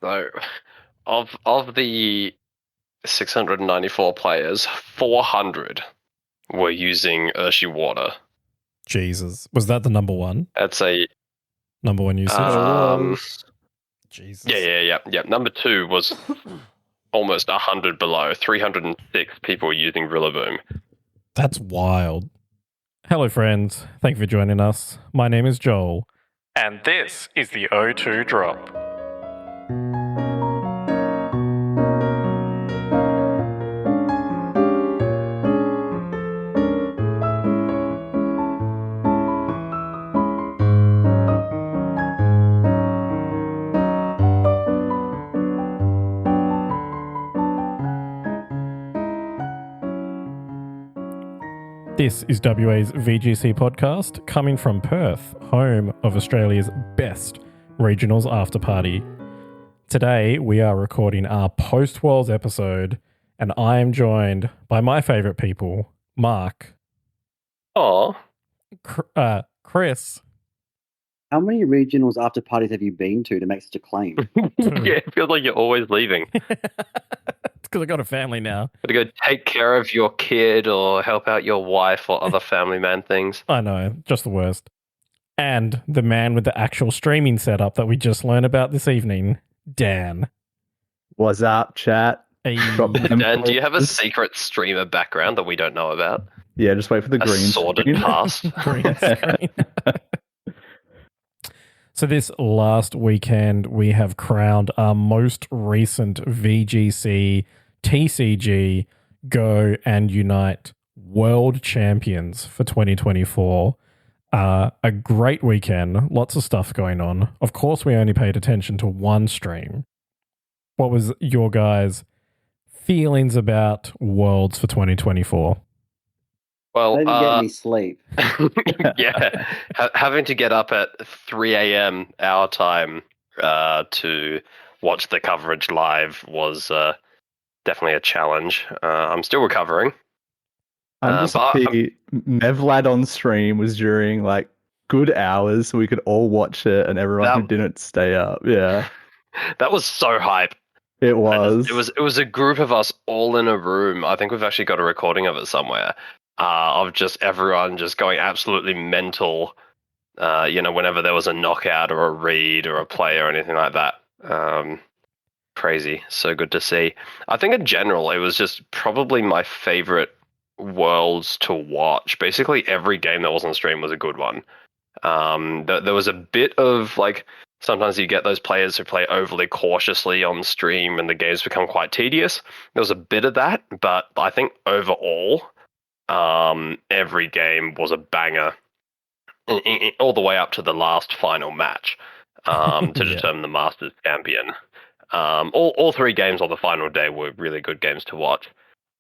So, of the 694 players, 400 were using Urshi water. Jesus. Was that the number one? That's a number one usage? Jesus. Yeah. Number two was almost 100 below. 306 people were using Rillaboom. That's wild. Hello, friends. Thank you for joining us. My name is Joel, and this is the O2 Drop. This is WA's VGC podcast, coming from Perth, home of Australia's best regionals after party. Today, we are recording our post-Worlds episode, and I am joined by my favourite people, Mark. Oh, Chris. How many regionals after parties have you been to make such a claim? Yeah, it feels like you're always leaving. It's because I got a family now. Got to go take care of your kid or help out your wife or other family man things. I know, just the worst. And the man with the actual streaming setup that we just learned about this evening, Dan. What's up, chat? Hey. Dan, do you have a secret streamer background that we don't know about? Yeah, just wait for the green sordid screen. past. Green screen. So this last weekend, we have crowned our most recent VGC, TCG, Go and Unite World Champions for 2024. A great weekend, lots of stuff going on. Of course, we only paid attention to one stream. What was your guys' feelings about Worlds for 2024 Well, I didn't get any sleep. yeah, having to get up at 3 a.m. our time to watch the coverage live was definitely a challenge. I'm still recovering. I'm just happy Mevlad on stream was during like good hours so we could all watch it and everyone who didn't stay up. Yeah. That was so hype. It was. It was a group of us all in a room. I think we've actually got a recording of it somewhere. Of just everyone just going absolutely mental, whenever there was a knockout or a read or a play or anything like that. Crazy. So good to see. I think in general, it was just probably my favorite Worlds to watch. Basically, every game that was on stream was a good one. There was a bit of, like, sometimes you get those players who play overly cautiously on stream and the games become quite tedious. There was a bit of that, but I think overall, every game was a banger, all the way up to the last final match to determine the Masters champion. All three games on the final day were really good games to watch.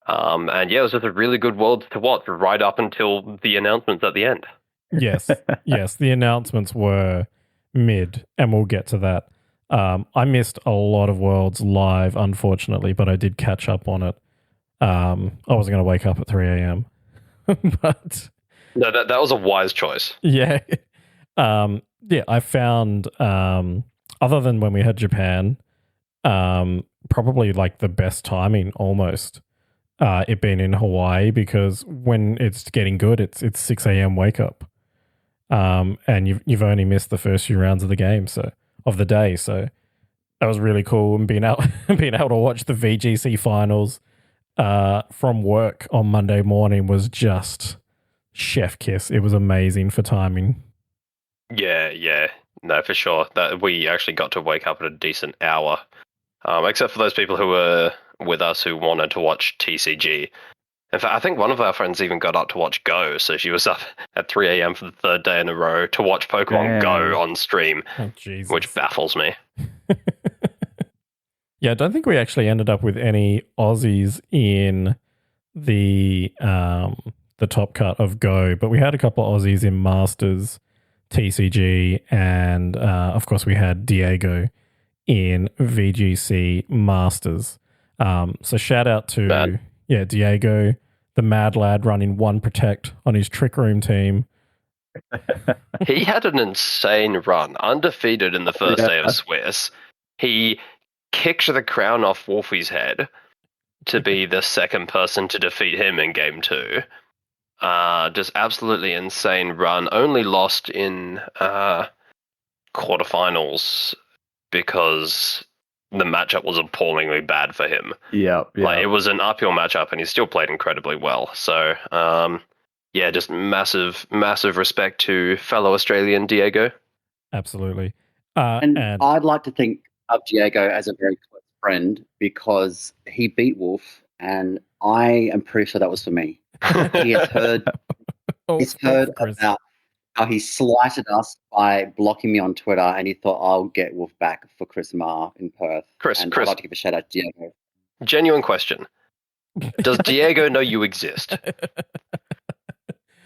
And yeah, it was just a really good Worlds to watch right up until the announcements at the end. Yes, the announcements were mid, and we'll get to that. I missed a lot of Worlds live, unfortunately, but I did catch up on it. I wasn't going to wake up at 3 a.m. but no, that was a wise choice. Yeah. I found, other than when we had Japan, probably like the best timing almost, it being in Hawaii, because when it's getting good, it's 6 a.m. wake up. And you've only missed the first few rounds of the game, of the day. So that was really cool, and being able to watch the VGC finals from work on Monday morning was just chef kiss. It was amazing for timing. Yeah. No, for sure. That we actually got to wake up at a decent hour. Except for those people who were with us who wanted to watch TCG. In fact, I think one of our friends even got up to watch Go, so she was up at 3 a.m. for the third day in a row to watch Pokemon Go on stream, which baffles me. Yeah, I don't think we actually ended up with any Aussies in the top cut of Go, but we had a couple of Aussies in Masters, TCG, and of course we had Diego in VGC Masters. So shout out to Diego, the mad lad running one Protect on his Trick Room team. He had an insane run, undefeated in the first day of Swiss. He kicked the crown off Wolfie's head to be the second person to defeat him in Game 2. Just absolutely insane run. Only lost in quarterfinals because the matchup was appallingly bad for him. Yeah. Like, it was an uphill matchup, and he still played incredibly well. So, yeah, just massive respect to fellow Australian Diego. Absolutely. And I'd like to think of Diego as a very close friend because he beat Wolf, and I am pretty sure that was for me. He has heard, he's heard about how he slighted us by blocking me on Twitter, and he thought I'll get Wolf back for Chris Marr in Perth. Chris, I'd like to give a shout out to Diego. Genuine question. Does Diego know you exist?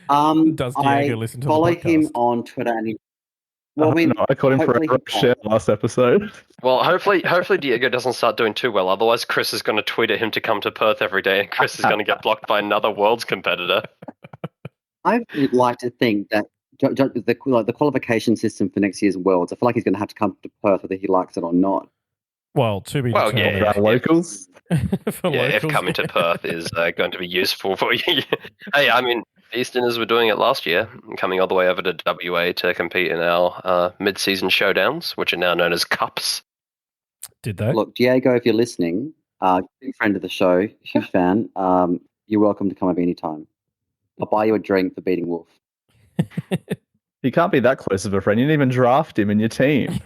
Does Diego listen to the podcast? I follow him on Twitter, and he. Well, I caught him for a share last episode. Well, hopefully Diego doesn't start doing too well. Otherwise, Chris is going to tweet at him to come to Perth every day, and Chris is going to get blocked by another Worlds competitor. I would like to think that the qualification system for next year's Worlds, I feel like he's going to have to come to Perth whether he likes it or not. Well, to be determined. Yeah, locals. If coming to Perth is going to be useful for you. Hey, I mean, Easterners were doing it last year, coming all the way over to WA to compete in our mid-season showdowns, which are now known as Cups. Did they? Look, Diego, if you're listening, big friend of the show, huge fan, you're welcome to come over anytime. I'll buy you a drink for beating Wolf. He can't be that close of a friend. You didn't even draft him in your team.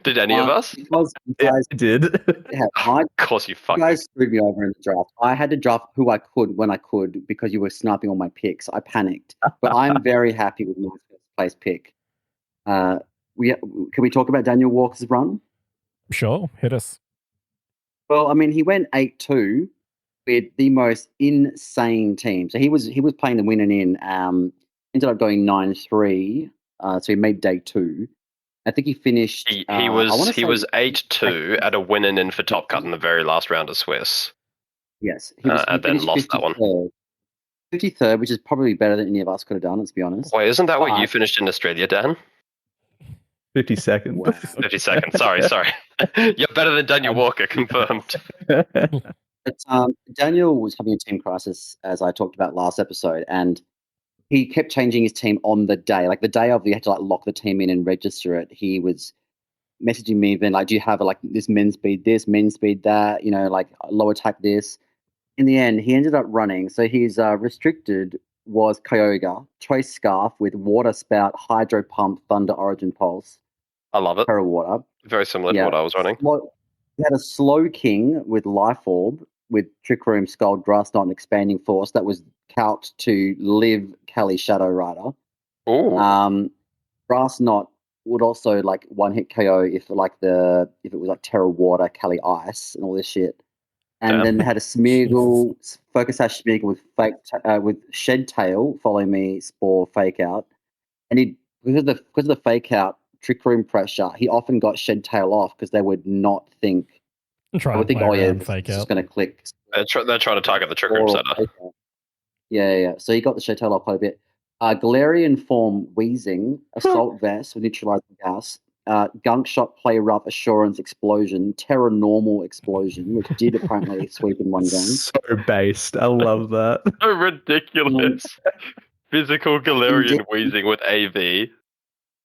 Did any of us? Because you guys did. Yeah, of course you fucking. You guys screwed me over in the draft. I had to draft who I could when I could because you were sniping all my picks. I panicked. But I'm very happy with my first place pick. Can we talk about Daniel Walker's run? Sure, hit us. Well, I mean, he went 8-2 with the most insane team. So he was playing the win and in. Ended up going 9-3. So he made day 2. I think he finished. He was 8-2 at a win and in for Top Cut in the very last round of Swiss. Yes, and then lost that one. 53rd, which is probably better than any of us could have done. Let's be honest. Wait, isn't that what you finished in Australia, Dan? 52nd. Wow. 52nd. Sorry. You're better than Daniel Walker, confirmed. But Daniel was having a team crisis, as I talked about last episode, and he kept changing his team on the day. Like the day of, you had to lock the team in and register it. He was messaging me, then do you have this men's speed, that, low attack this. In the end, he ended up running. So his restricted was Kyogre, Choice Scarf with Water Spout, Hydro Pump, Thunder, Origin Pulse. I love it. Terra Water. Very similar to what I was running. He had a Slow King with Life Orb, with Trick Room, Scald, Grass Knot, and Expanding Force that was calced to Live Kali Shadow Rider. Ooh. Grass Knot would also one hit KO if it was Terra Water, Kali Ice, and all this shit. And then they had a Smeargle, Focus Sash Smeargle with Shed Tail, Follow Me, Spore, Fake Out. And because of the Fake Out Trick Room pressure, he often got Shed Tail off because they would not think. I would think, it's just going to click. They're trying to target the Trick Room center. Yeah. So he got the Shed Tail off quite a bit. Galarian Form, Wheezing, Assault Vest with Neutralizing Gas, Gunk Shot, Play Rough, Assurance, Explosion, Terra Normal Explosion, which did apparently sweep in one game. So based. I love that. So ridiculous. Physical Galarian Wheezing with AV.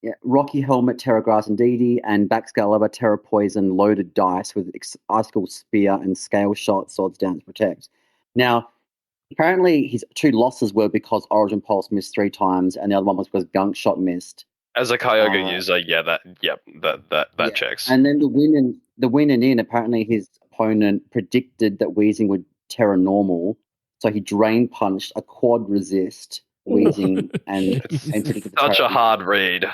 Yeah, Rocky Helmet, Terra Grass and Didi, and Baxcalibur, Terra Poison, Loaded Dice with Icicle Spear and Scale Shot, Swords Dance Protect. Now, apparently his 2 losses were because Origin Pulse missed 3 times, and the other one was because Gunk Shot missed. As a Kyogre user, that checks. And then the win and in, apparently his opponent predicted that Wheezing would Terra Normal, so he Drain Punched a Quad Resist Wheezing and predicted such a hard read.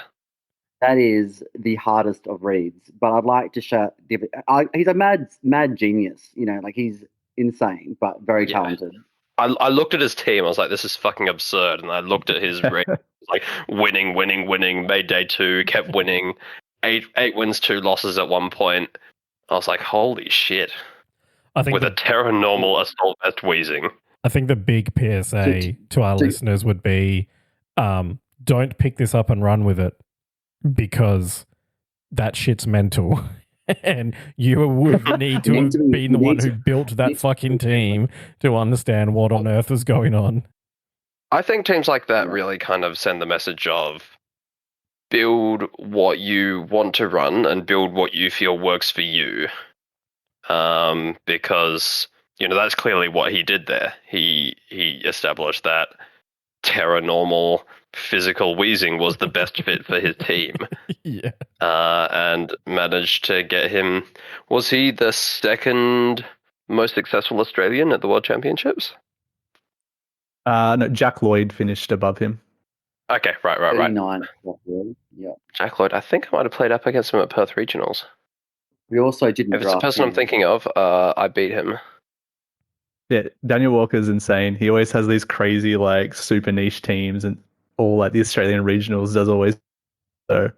That is the hardest of reads, but I'd like to show. He's a mad genius, he's insane, but very talented. I looked at his team. I was like, "This is fucking absurd." And I looked at his read, winning, made day 2, kept winning, 8 wins, 2 losses at one point. I was like, "Holy shit!" I think with a Terra Normal Assault Vest Wheezing. I think the big PSA to our listeners would be, don't pick this up and run with it. Because that shit's mental. And you would need to have been the one who built that fucking team to understand what on earth is going on. I think teams like that really kind of send the message of build what you want to run and build what you feel works for you. Because, that's clearly what he did there. He established that Terra normal physical wheezing was the best fit for his team. Yeah. And managed to get him. Was he the second most successful Australian at the World Championships? No, Jack Lloyd finished above him. Okay, right. 39. Yeah. Jack Lloyd, I think I might have played up against him at Perth Regionals. We also didn't If it's the person I'm thinking of, I beat him. Yeah, Daniel Walker's insane. He always has these crazy, super niche teams, and all the Australian regionals does always. So,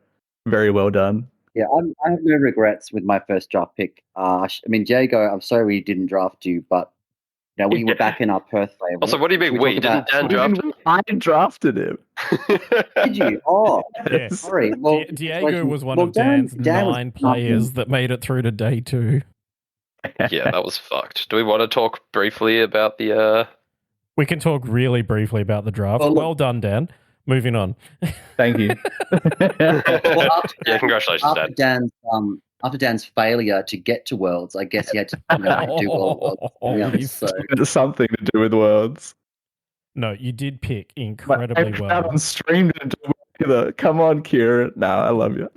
very well done. Yeah, I have no regrets with my first draft pick. Diego, I'm sorry we didn't draft you, but we were back in our Perth label. Also, what do you mean we? Didn't Dan draft him? I drafted him. Did you? Oh, yes. Sorry. Well, Diego was one of Dan's 9 players that made it through to day 2. Yeah, that was fucked. Do we want to talk briefly about the... We can talk really briefly about the draft. Well done, Dan. Moving on. Thank you. Congratulations, Dan. After Dan's failure to get to Worlds, I guess he had to do Worlds. So. Something to do with Worlds. No, you did pick incredibly well. Out on stream to do either. Come on, Kieran. No, I love you.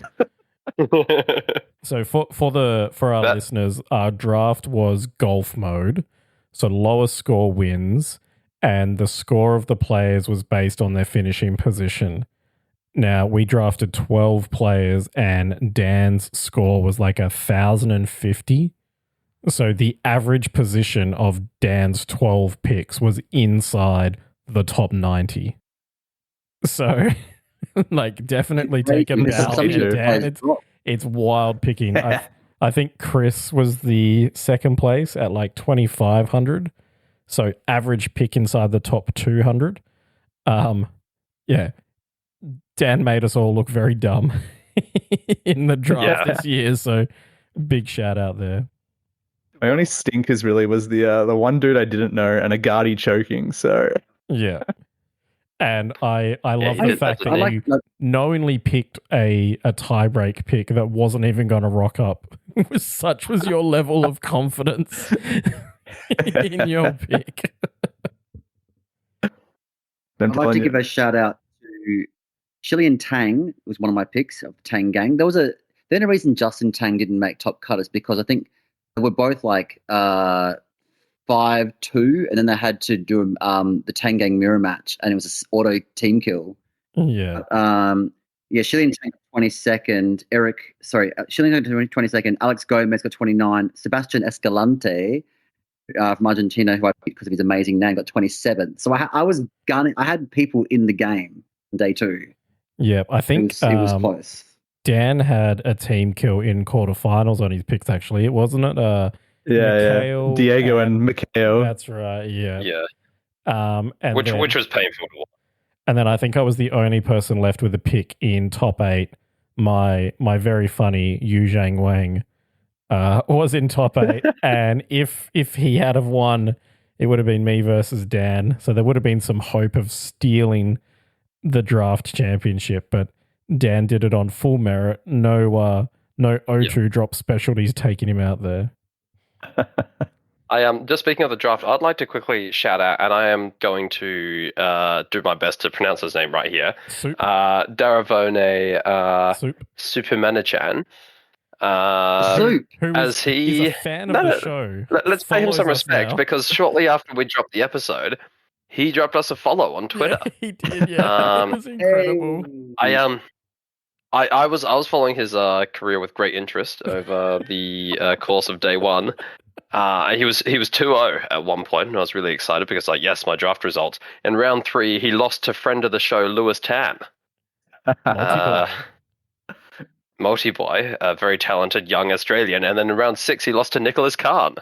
So for our listeners, our draft was golf mode. So lowest score wins, and the score of the players was based on their finishing position. Now, we drafted 12 players, and Dan's score was 1,050. So the average position of Dan's 12 picks was inside the top 90. So, definitely take a bow at Dan. It's wild picking. I think Chris was the second place at 2,500. So average pick inside the top 200. Yeah. Dan made us all look very dumb in the draft this year. So big shout out there. My only stinkers really was the one dude I didn't know and a Agati choking. So yeah. And I love the fact that you knowingly picked a tie-break pick that wasn't even going to rock up. Such was your level of confidence in your pick. I'd like to give a shout out to Chilean Tang, was one of my picks of Tang Gang. The only reason Justin Tang didn't make top cut is because I think they were both 5-2, and then they had to do the Tang Gang mirror match, and it was an auto team kill. Yeah. Chilean Tang got 22nd. Chilean Tang 22nd. Alex Gomez got 29. Sebastian Escalante from Argentina, who I picked because of his amazing name, got 27th. So I had people in the game on day 2. Yeah, I think it was close. Dan had a team kill in quarterfinals on his picks, actually. It wasn't it? Mikhail Diego and Mikhail. That's right, yeah. Yeah. And which was painful to watch. And then I think I was the only person left with a pick in top 8. My very funny Yu Zhang Wang was in top 8. And if he had have won, it would have been me versus Dan. So there would have been some hope of stealing the draft championship, but Dan did it on full merit. No O2 drop specialties taking him out there. Just speaking of the draft, I'd like to quickly shout out, and I am going to do my best to pronounce his name right here. Daravone Supermanichan. He's a fan of the show. Let's pay him some respect, because shortly after we dropped the episode, he dropped us a follow on Twitter. Yeah, he did, yeah. It was incredible. I was following his career with great interest over the course of day 1. He was 2-0 at one point, and I was really excited because, yes, my draft results. In round 3, he lost to friend of the show, Lewis Tam. Multi-boy, a very talented young Australian. And then in round 6, he lost to Nicholas Khan.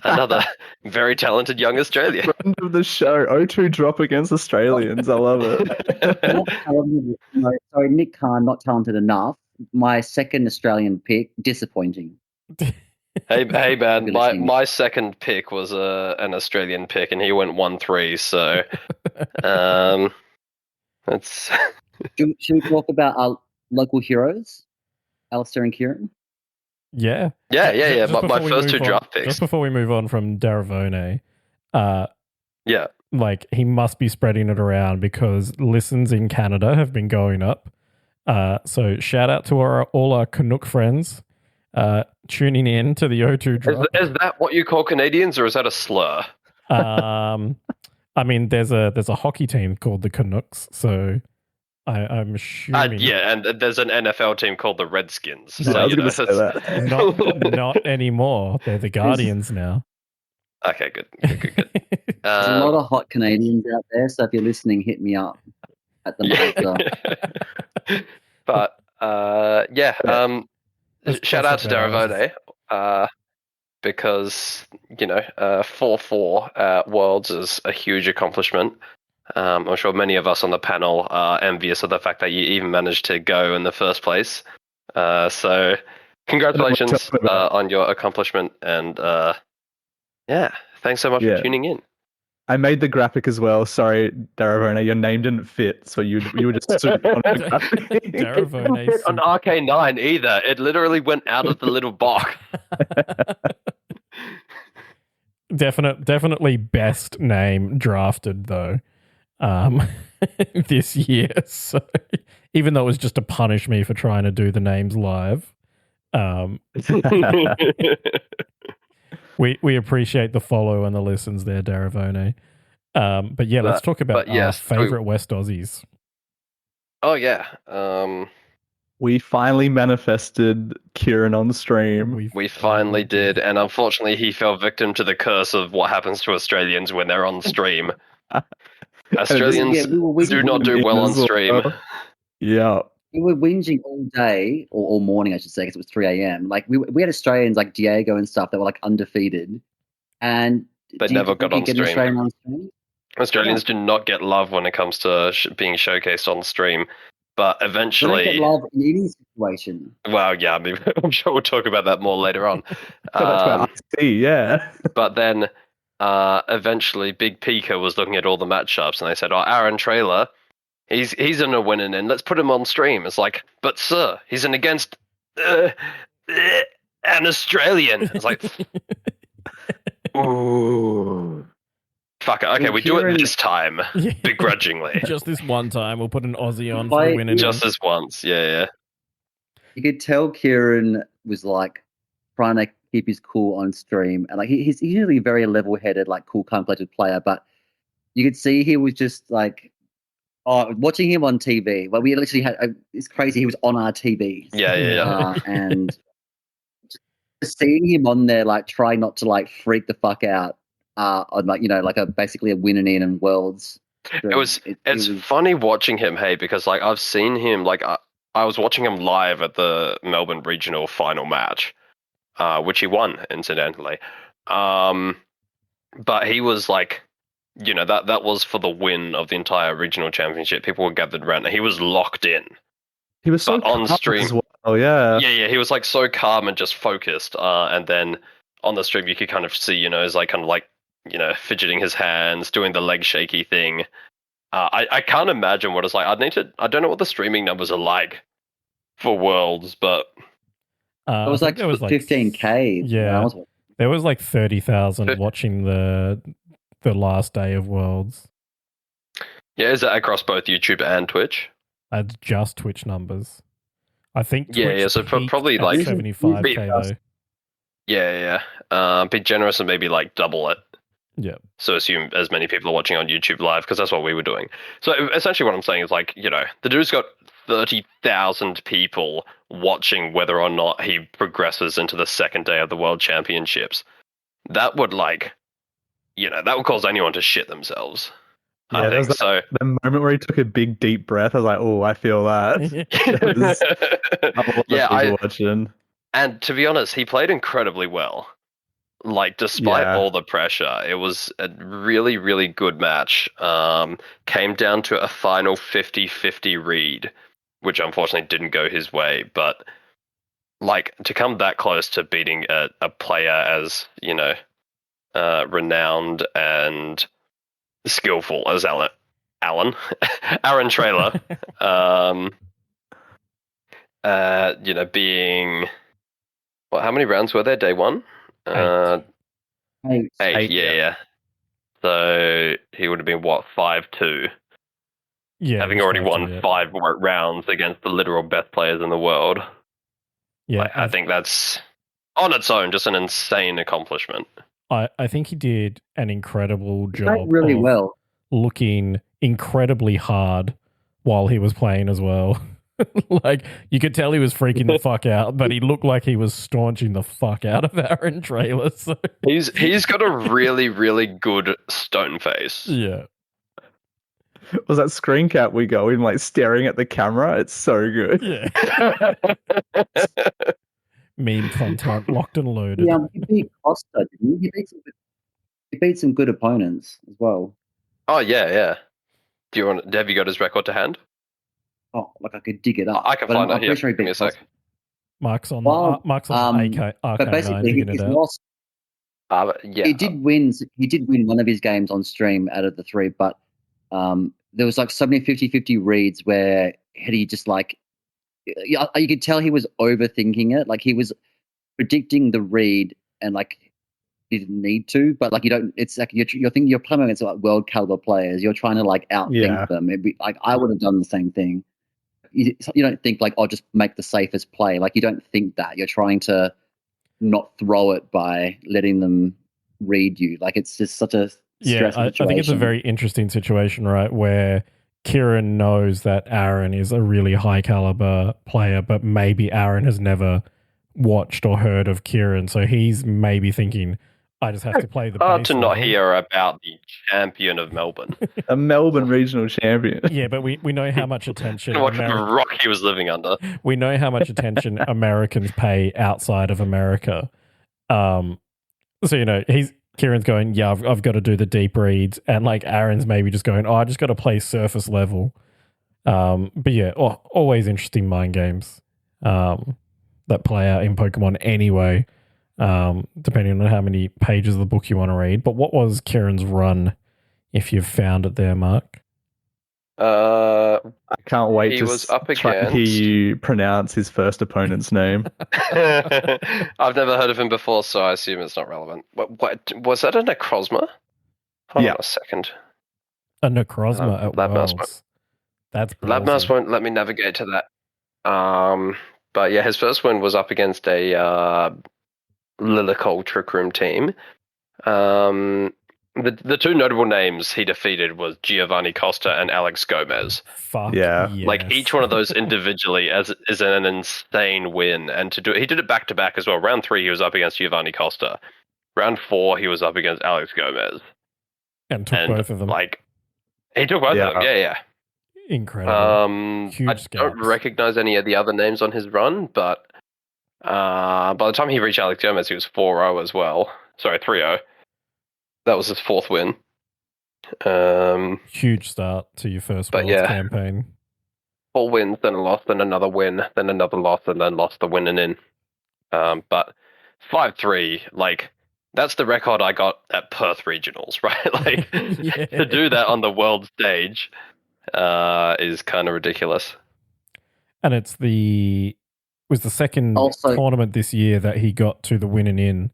Another very talented young Australian. Friend of the show. O2 drop against Australians. I love it. Sorry, Nick Khan, not talented enough. my second Australian pick, disappointing. Hey man, You're listening. my second pick was an Australian pick, and he went 1-3. So, it's Should we talk about our local heroes, Alistair and Kieran? Yeah. yeah. Just My before we first two move on- draft picks. Just before we move on from Daravone, Yeah, like he must be spreading it around because listens in Canada have been going up. So shout out to all our Canuck friends tuning in to the O2 drop. is that what you call Canadians, or is that a slur? I mean, there's a hockey team called the Canucks, so I'm assuming. Yeah, and there's an NFL team called the Redskins. Yeah, So I was you know, going to say that. not anymore. They're the Guardians now. Okay, good. There's a lot of hot Canadians out there, so if you're listening, hit me up at the Mazda. But shout out to Let's Daravone, because 4-4 Worlds is a huge accomplishment. I'm sure many of us on the panel are envious of the fact that you even managed to go in the first place. So congratulations on your accomplishment, and thanks so much for tuning in. I made the graphic as well. Sorry, Daravone, your name didn't fit, so you were just super on the graphic. Daravone It on RK9 either. It literally went out of the little box. Definitely best name drafted though. This year. So even though it was just to punish me for trying to do the names live. We appreciate the follow and the listens there, Daravone. But yeah, let's talk about our favorite West Aussies. Oh yeah. We finally manifested Kieran on stream. We finally did, and unfortunately he fell victim to the curse of what happens to Australians when they're on stream. Australians do not do well on stream. Yeah. We were whinging all day, or all morning, I should say, because it was 3 a.m. Like we had Australians like Diego and stuff that were like undefeated, and they never got on stream. Australians Yeah. do not get love when it comes to being showcased on stream, but They eventually, don't get love in any situation. well, yeah, I mean, I'm sure we'll talk about that more later on. So that's what I see, yeah. But then, eventually, Big Pika was looking at all the matchups, and they said, "Oh, Aaron Trailer, he's in a winning end. Let's put him on stream." It's like, but sir, he's in against an Australian. It's like, ooh, fuck it. Okay, we do it this time, begrudgingly. Just this one time, we'll put an Aussie on for the winning. Just this once, yeah. You could tell Kieran was like trying to keep his cool on stream, and like he's usually a very level-headed, like cool, calm, collected player, but you could see he was just like, watching him on TV. Well, we literally had it's crazy. He was on our TVs. Yeah. And just seeing him on there, like try not to like freak the fuck out on like basically a winning in and Worlds. It's funny watching him, hey, because like I've seen him like I was watching him live at the Melbourne Regional final match, which he won incidentally. But he was like, that was for the win of the entire regional championship. People were gathered around, and he was locked in. He was so on stream. Oh yeah. Yeah. He was like so calm and just focused. And then on the stream, you could kind of see, he's like kind of like fidgeting his hands, doing the leg shaky thing. I can't imagine what it's like. I don't know what the streaming numbers are like for Worlds, but it was like 15K. Yeah, there was like 30,000 watching the last day of Worlds. Yeah, is that across both YouTube and Twitch? That's just Twitch numbers. I think Twitch yeah. So probably like 75K though. Yeah. Be generous and maybe like double it. Yeah. So assume as many people are watching on YouTube live, because that's what we were doing. So essentially what I'm saying is like, the dude's got 30,000 people watching whether or not he progresses into the second day of the World Championships. That would that would cause anyone to shit themselves. Yeah, I think so. The moment where he took a big deep breath, I was like, "Oh, I feel that." Watching. And to be honest, he played incredibly well. Like, despite all the pressure, it was a really, really good match. Came down to a final 50-50 read. which unfortunately didn't go his way. But like to come that close to beating a player as renowned and skillful as Aaron Trailer, being how many rounds were there? Day one, eight. Yeah. So he would have been 5-2. Yeah, having already won 5-2, 5 rounds against the literal best players in the world. Yeah, I think that's on its own just an insane accomplishment. I think he did an incredible job really of well. looking incredibly hard while he was playing as well. Like, you could tell he was freaking the fuck out, but he looked like he was staunching the fuck out of Aaron Trailer. So. He's got a really, really good stone face. Yeah. Was that screen cap we go in like staring at the camera? It's so good. Yeah. Meme content locked and loaded. Yeah, he beat Costa, didn't he? He beat some good opponents as well. Oh yeah. Have you got his record to hand? Oh, like I could dig it up. I can find it here. Sure Give me a sec. Mark's on well, Arcade but basically, digging he's it out. lost. Yeah, He did win. He did win one of his games on stream out of the 3, but there was like so many 50-50 reads where he just like you could tell he was overthinking it. Like he was predicting the read and like he didn't need to, but like you don't. It's like you're thinking you're playing against like world caliber players. You're trying to like outthink them. It'd be, like I would have done the same thing. You don't think like, just make the safest play. Like you don't think that. You're trying to not throw it by letting them read you. Like it's just such a stressful situation. I think it's a very interesting situation, right? Where Kieran knows that Aaron is a really high caliber player, but maybe Aaron has never watched or heard of Kieran. So he's maybe thinking, I just have to play the base to not level. hear about the champion of Melbourne. A Melbourne regional champion. Yeah, but we know how much attention what rock he was living under. We know how much attention Americans pay outside of America. So Kieran's going, yeah, I've got to do the deep reads, and like Aaron's maybe just going, I just got to play surface level. But yeah, always interesting mind games that play out in Pokemon anyway. Depending on how many pages of the book you want to read. But what was Kieran's run, if you've found it there, Mark? I can't wait to hear you pronounce his first opponent's name. I've never heard of him before, so I assume it's not relevant. What was that, a Necrozma? Hold on a second. A Necrozma at Worlds. That's Labmouse won't let me navigate to that. But yeah, his first win was up against a Lillicol Trick Room team. The two notable names he defeated was Giovanni Costa and Alex Gomez. Fuck yeah. Yes. Like each one of those individually is an insane win, and he did it back to back as well. Round 3 he was up against Giovanni Costa. Round 4 he was up against Alex Gomez. And took both of them. Like he took both of them. Yeah. Incredible. I don't recognize any of the other names on his run, but by the time he reached Alex Gomez, he was 4-0 as well. Sorry, 3-0. That was his 4th win. Huge start to your first Worlds campaign. 4 wins, then a loss, then another win, then another loss, and then lost the win and in. But 5-3, like, that's the record I got at Perth Regionals, right? Like, to do that on the world stage is kind of ridiculous. And it was the second tournament this year that he got to the win and in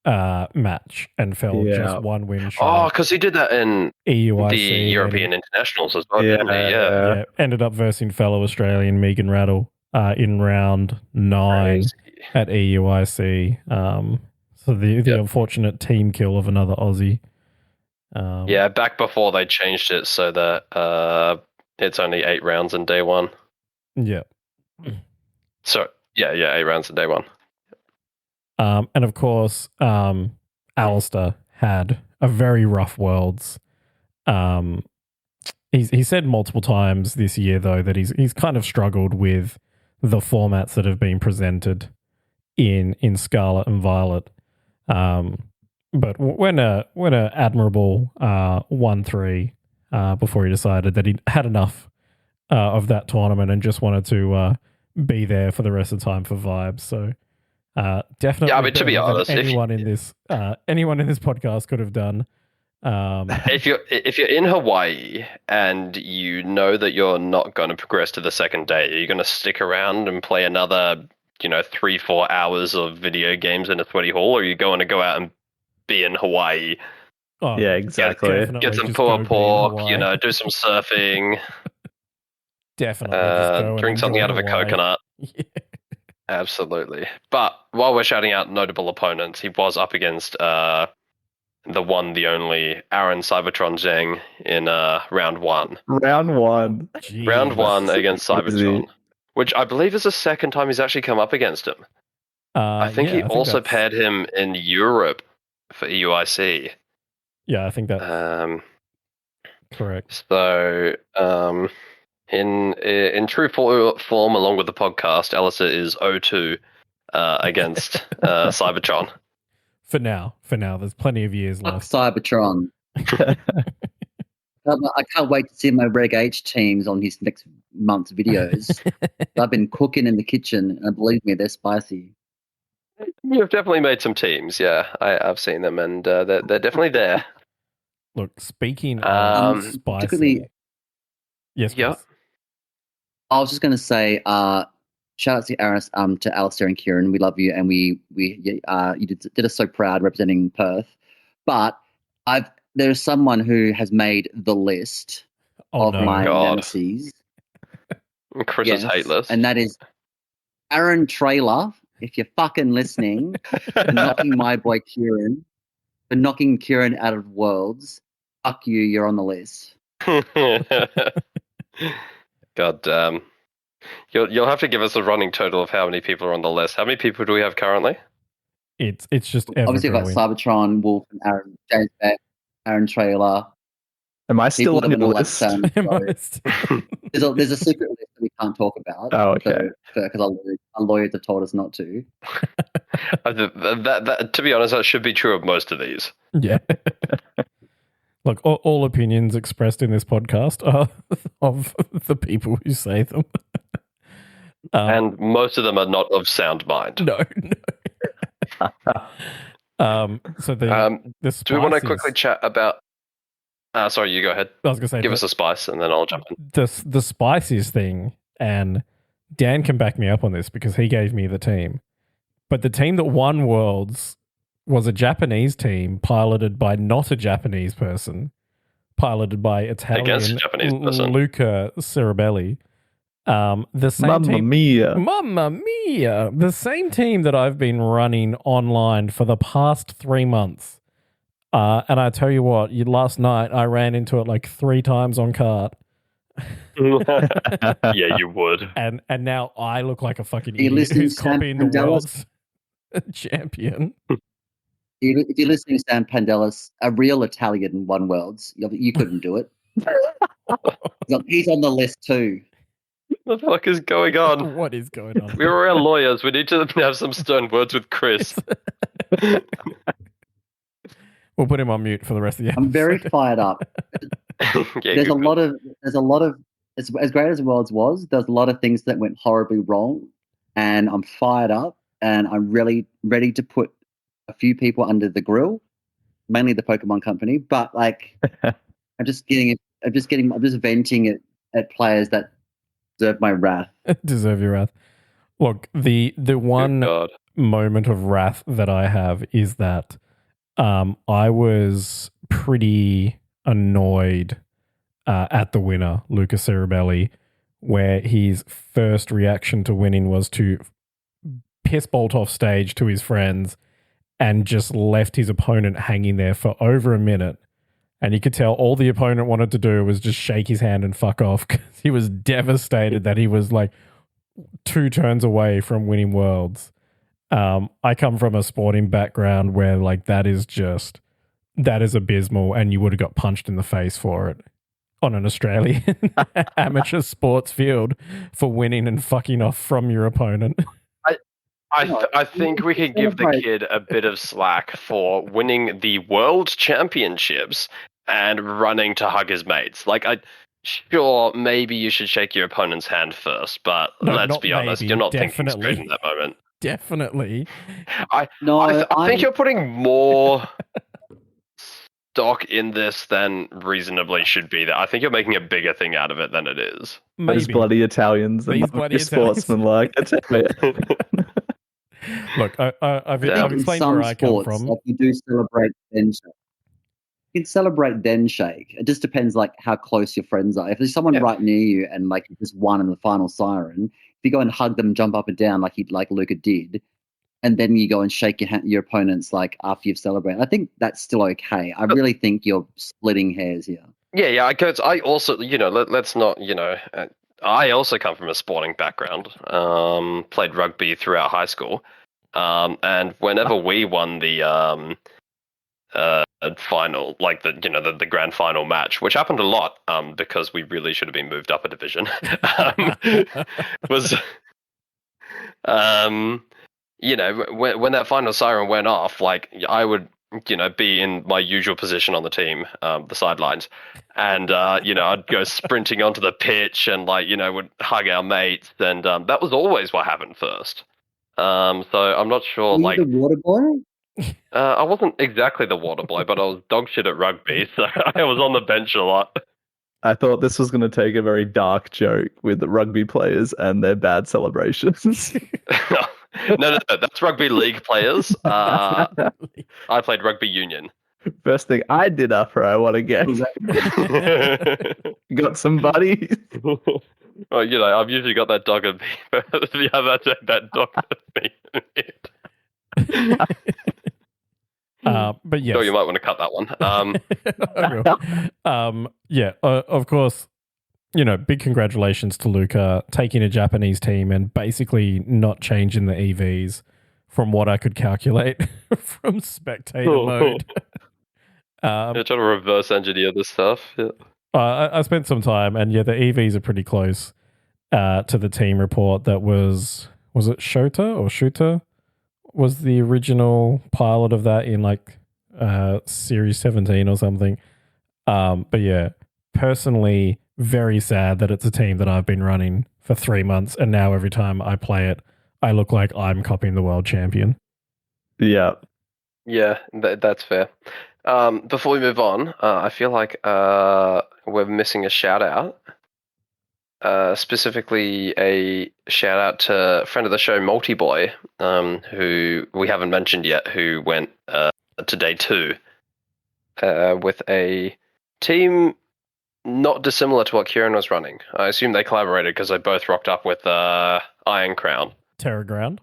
match and fell just one win short. Oh, because he did that in EUIC, the European Internationals as well, didn't he? Yeah. Ended up versing fellow Australian Megan Rattle in round 9 at EUIC. So the unfortunate team kill of another Aussie. Back before they changed it so that it's only 8 rounds in day 1. Yeah. So, 8 rounds in day 1. And of course, Alistair had a very rough Worlds. He said multiple times this year, though, that he's kind of struggled with the formats that have been presented in Scarlet and Violet. But when a admirable 1-3 before he decided that he had enough of that tournament and just wanted to be there for the rest of the time for vibes. So definitely, Yeah, I mean, to be better than honest, anyone in this podcast could have done. if you're in Hawaii and you know that you're not going to progress to the second day, are you going to stick around and play another 3-4 hours of video games in a sweaty hall, or are you going to go out and be in Hawaii? Oh, Yeah, exactly. definitely Get some just pulled go be in pork, Hawaii. do some surfing, Definitely just go and drink something enjoy out of a Hawaii. coconut. Yeah. Absolutely. But while we're shouting out notable opponents, he was up against the one, the only Aaron Cybertron Zheng in round one. Round one. Jeez. Round one against Crazy. Cybertron, which I believe is the second time he's actually come up against him. I think he also paired him in Europe for EUIC. Yeah, I think that's correct. So, in true form, along with the podcast, Alistair is 0-2 against Cybertron. For now, there's plenty of years Fuck left. Cybertron. I can't wait to see my Reg H teams on his next month's videos. I've been cooking in the kitchen, and believe me, they're spicy. You've definitely made some teams, yeah. I've seen them, and they're definitely there. Look, speaking of spicy, particularly- yes, Yeah. please. I was just going to say, shout out to Alistair and Kieran. We love you, and you did us so proud representing Perth. But there's someone who has made the list of my nemesis. Chris's hate list. And that is Aaron Trailer. If you're fucking listening, for knocking my boy Kieran, for knocking Kieran out of Worlds, fuck you, you're on the list. God damn. You'll have to give us a running total of how many people are on the list. How many people do we have currently? It's just obviously I've got Cybertron, Wolf, and James Beck, Aaron Trailer. Am I still on your list? There's a secret list that we can't talk about. Oh, okay. Because our lawyers have told us not to. that, to be honest, that should be true of most of these. Yeah. Look, all opinions expressed in this podcast are of the people who say them. And most of them are not of sound mind. No. So the spices, do we want to quickly chat about... sorry, you go ahead. I was going to say... Give us a spice and then I'll jump in. The spices thing, and Dan can back me up on this because he gave me the team. But the team that won Worlds was a Japanese team piloted by not a Japanese person, piloted by Italian Luca Ceribelli. The same Mamma team, mia. Mamma mia! The same team that I've been running online for the past 3 months. And I tell you what, last night I ran into it like 3 times on cart. Yeah, you would. And now I look like a fucking idiot who's copying the world's champion. If you're listening to Sam Pandelis, a real Italian won Worlds, you couldn't do it. He's on the list too. What the fuck is going on? What is going on? We're around lawyers. We need to have some stern words with Chris. We'll put him on mute for the rest of the episode. I'm very fired up. There's a lot of, as great as Worlds was, there's a lot of things that went horribly wrong, and I'm fired up, and I'm really ready to put a few people under the grill, mainly the Pokemon Company. But like, I'm just venting it at players that deserve my wrath. Deserve your wrath. Look, the one moment of wrath that I have is that I was pretty annoyed at the winner, Luca Ceribelli, where his first reaction to winning was to piss bolt off stage to his friends and just left his opponent hanging there for over a minute. And you could tell all the opponent wanted to do was just shake his hand and fuck off because he was devastated that he was like 2 turns away from winning Worlds. I come from a sporting background where like that is abysmal, and you would have got punched in the face for it on an Australian amateur sports field for winning and fucking off from your opponent. I think we could give the kid a bit of slack for winning the world championships and running to hug his mates. Like, sure, maybe you should shake your opponent's hand first, but No, let's not be honest, maybe, you're not definitely. thinking straight in that moment. Definitely. I think you're putting more stock in this than reasonably should be there. I think you're making a bigger thing out of it than it is. Maybe. Those bloody Italians and These bloody sportsmanlike. Look, I've explained where I come from. Like you do celebrate then shake. You can celebrate then shake. It just depends like how close your friends are. If there's someone right near you and like you just won in the final siren, if you go and hug them, jump up and down like Luca did, and then you go and shake your opponents like after you've celebrated, I think that's still okay. I really think you're splitting hairs here. Yeah. I also, let's not, I also come from a sporting background. Played rugby throughout high school, and whenever we won the final, like the grand final match, which happened a lot, because we really should have been moved up a division, was, when that final siren went off, like I would, be in my usual position on the team, the sidelines, and I'd go sprinting onto the pitch and would hug our mates, and that was always what happened first. So I'm not sure. Were you the water boy? I wasn't exactly the water boy, but I was dog shit at rugby, so I was on the bench a lot. I thought this was going to take a very dark joke with the rugby players and their bad celebrations. No, that's rugby league players. I played rugby union. First thing I did after I won a game. Got some buddies. Well, I've usually got that dog at me. Yeah, that's that dog at me. But yes. So you might want to cut that one. Of course, big congratulations to Luca taking a Japanese team and basically not changing the EVs from what I could calculate from spectator mode. Trying to reverse engineer this stuff. Yeah. I spent some time, and the EVs are pretty close to the team report. That was it Shota or Shooter? Was the original pilot of that in Series 17 or something. But yeah, personally, very sad that it's a team that I've been running for 3 months, and now every time I play it, I look like I'm copying the world champion. Yeah. Yeah, that's fair. Before we move on, I feel like we're missing a shout out. Specifically a shout out to friend of the show, Multiboy, who we haven't mentioned yet, who went to day 2 with a team not dissimilar to what Kieran was running. I assume they collaborated because they both rocked up with Iron Crown. Terra Ground?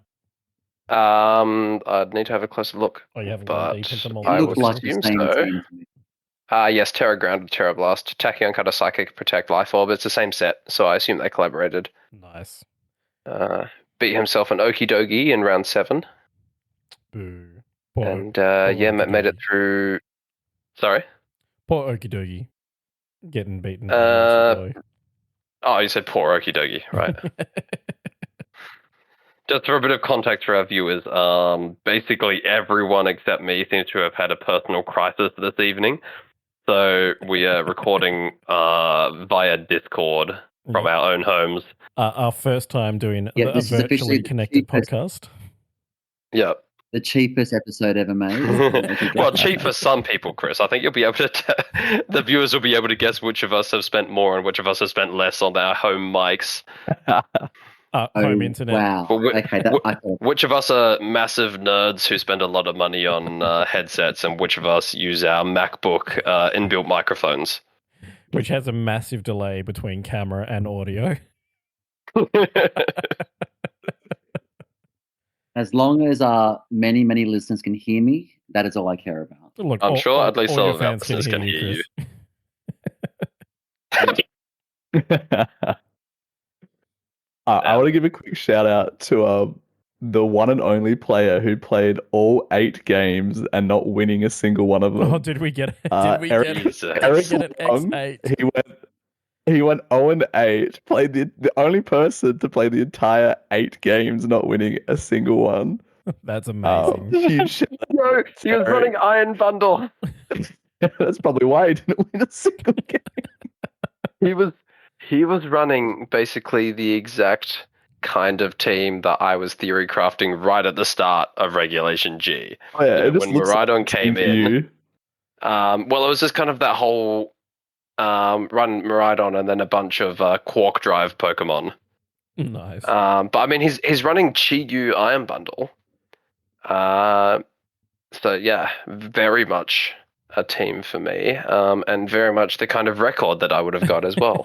I'd need to have a closer look. Oh, you haven't gone deep into I Multiboy? would assume so. Yes, Terra Ground, Terra Blast, Tachyon Cutter, Psychic, Protect, Life Orb. It's the same set, so I assume they collaborated. Nice. Beat himself an Okie Dogie in round 7. Boo. And made it through. Sorry? Poor Okie Dogie. Getting beaten. You said poor Okie Dogie, right. Just for a bit of context for our viewers, basically everyone except me seems to have had a personal crisis this evening. So we are recording via Discord from our own homes. Our first time doing a virtually connected podcast. Yeah. The cheapest episode ever made. Well, cheap for some people, Chris. I think you'll be able to. The viewers will be able to guess which of us have spent more and which of us have spent less on our home mics. Home internet. Wow. Which of us are massive nerds who spend a lot of money on headsets, and which of us use our MacBook inbuilt microphones? Which has a massive delay between camera and audio. As long as many, many listeners can hear me, that is all I care about. Look, I'm sure at least all some of our listeners can hear you. I want to give a quick shout out to the one and only player who played all 8 games and not winning a single one of them. Oh, did we get it? Eric X8? He went 0-8. Played the only person to play the entire 8 games, not winning a single one. That's amazing. Huge no, he was running Iron Bundle. That's probably why he didn't win a single game. he was running basically the exact kind of team that I was theory crafting right at the start of Regulation G. Oh yeah, You know, it just when looks Miraidon like came team in, you. well, it was just kind of that whole run Miraidon and then a bunch of Quark Drive Pokemon. Nice. But I mean, he's running Chi-Yu Iron Bundle. So yeah, very much a team for me, and very much the kind of record that I would have got as well.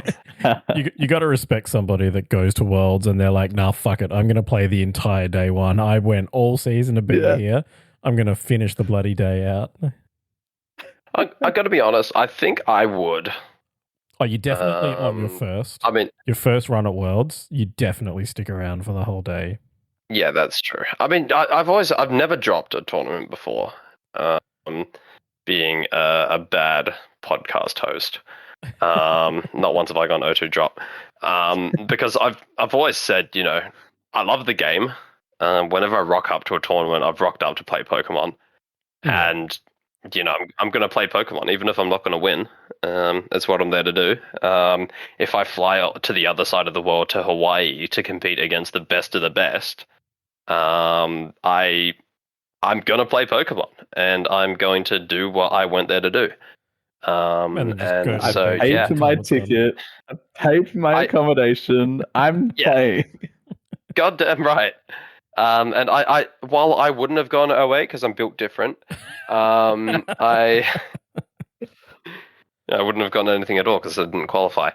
You got to respect somebody that goes to Worlds and they're like, nah, fuck it. I'm going to play the entire day one. I went all season to be here. I'm going to finish the bloody day out. I got to be honest. I think I would. Oh, you definitely on your first. I mean, your first run at Worlds, you definitely stick around for the whole day. Yeah, that's true. I mean, I've never dropped a tournament before. Being a bad podcast host. Not once have I gone O2 drop. Because I've always said, you know, I love the game. Whenever I rock up to a tournament, I've rocked up to play Pokemon. Yeah. And, you know, I'm going to play Pokemon, even if I'm not going to win. That's what I'm there to do. If I fly to the other side of the world, to Hawaii, to compete against the best of the best, I'm going to play Pokemon, and I'm going to do what I went there to do. And so, I paid yeah. for my ticket. I paid for my accommodation. I'm playing. Goddamn right. And I while I wouldn't have gone 08 because I'm built different, I wouldn't have gone anything at all because I didn't qualify.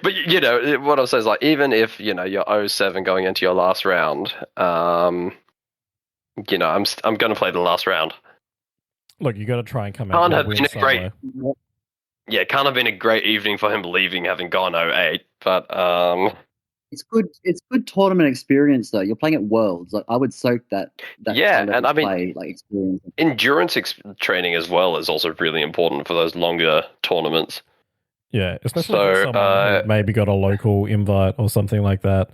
But you know what I'm saying is, like, even if you know you're 07 going into your last round, you know I'm going to play the last round. Look, you got to try and come out with a win somewhere. Yeah, it can't have been a great evening for him leaving, having gone 08, but it's good. It's good tournament experience though. You're playing at Worlds. Like I would soak that. Yeah, and I mean, play, like experience. Endurance training as well is also really important for those longer tournaments. Yeah, especially for someone who maybe got a local invite or something like that,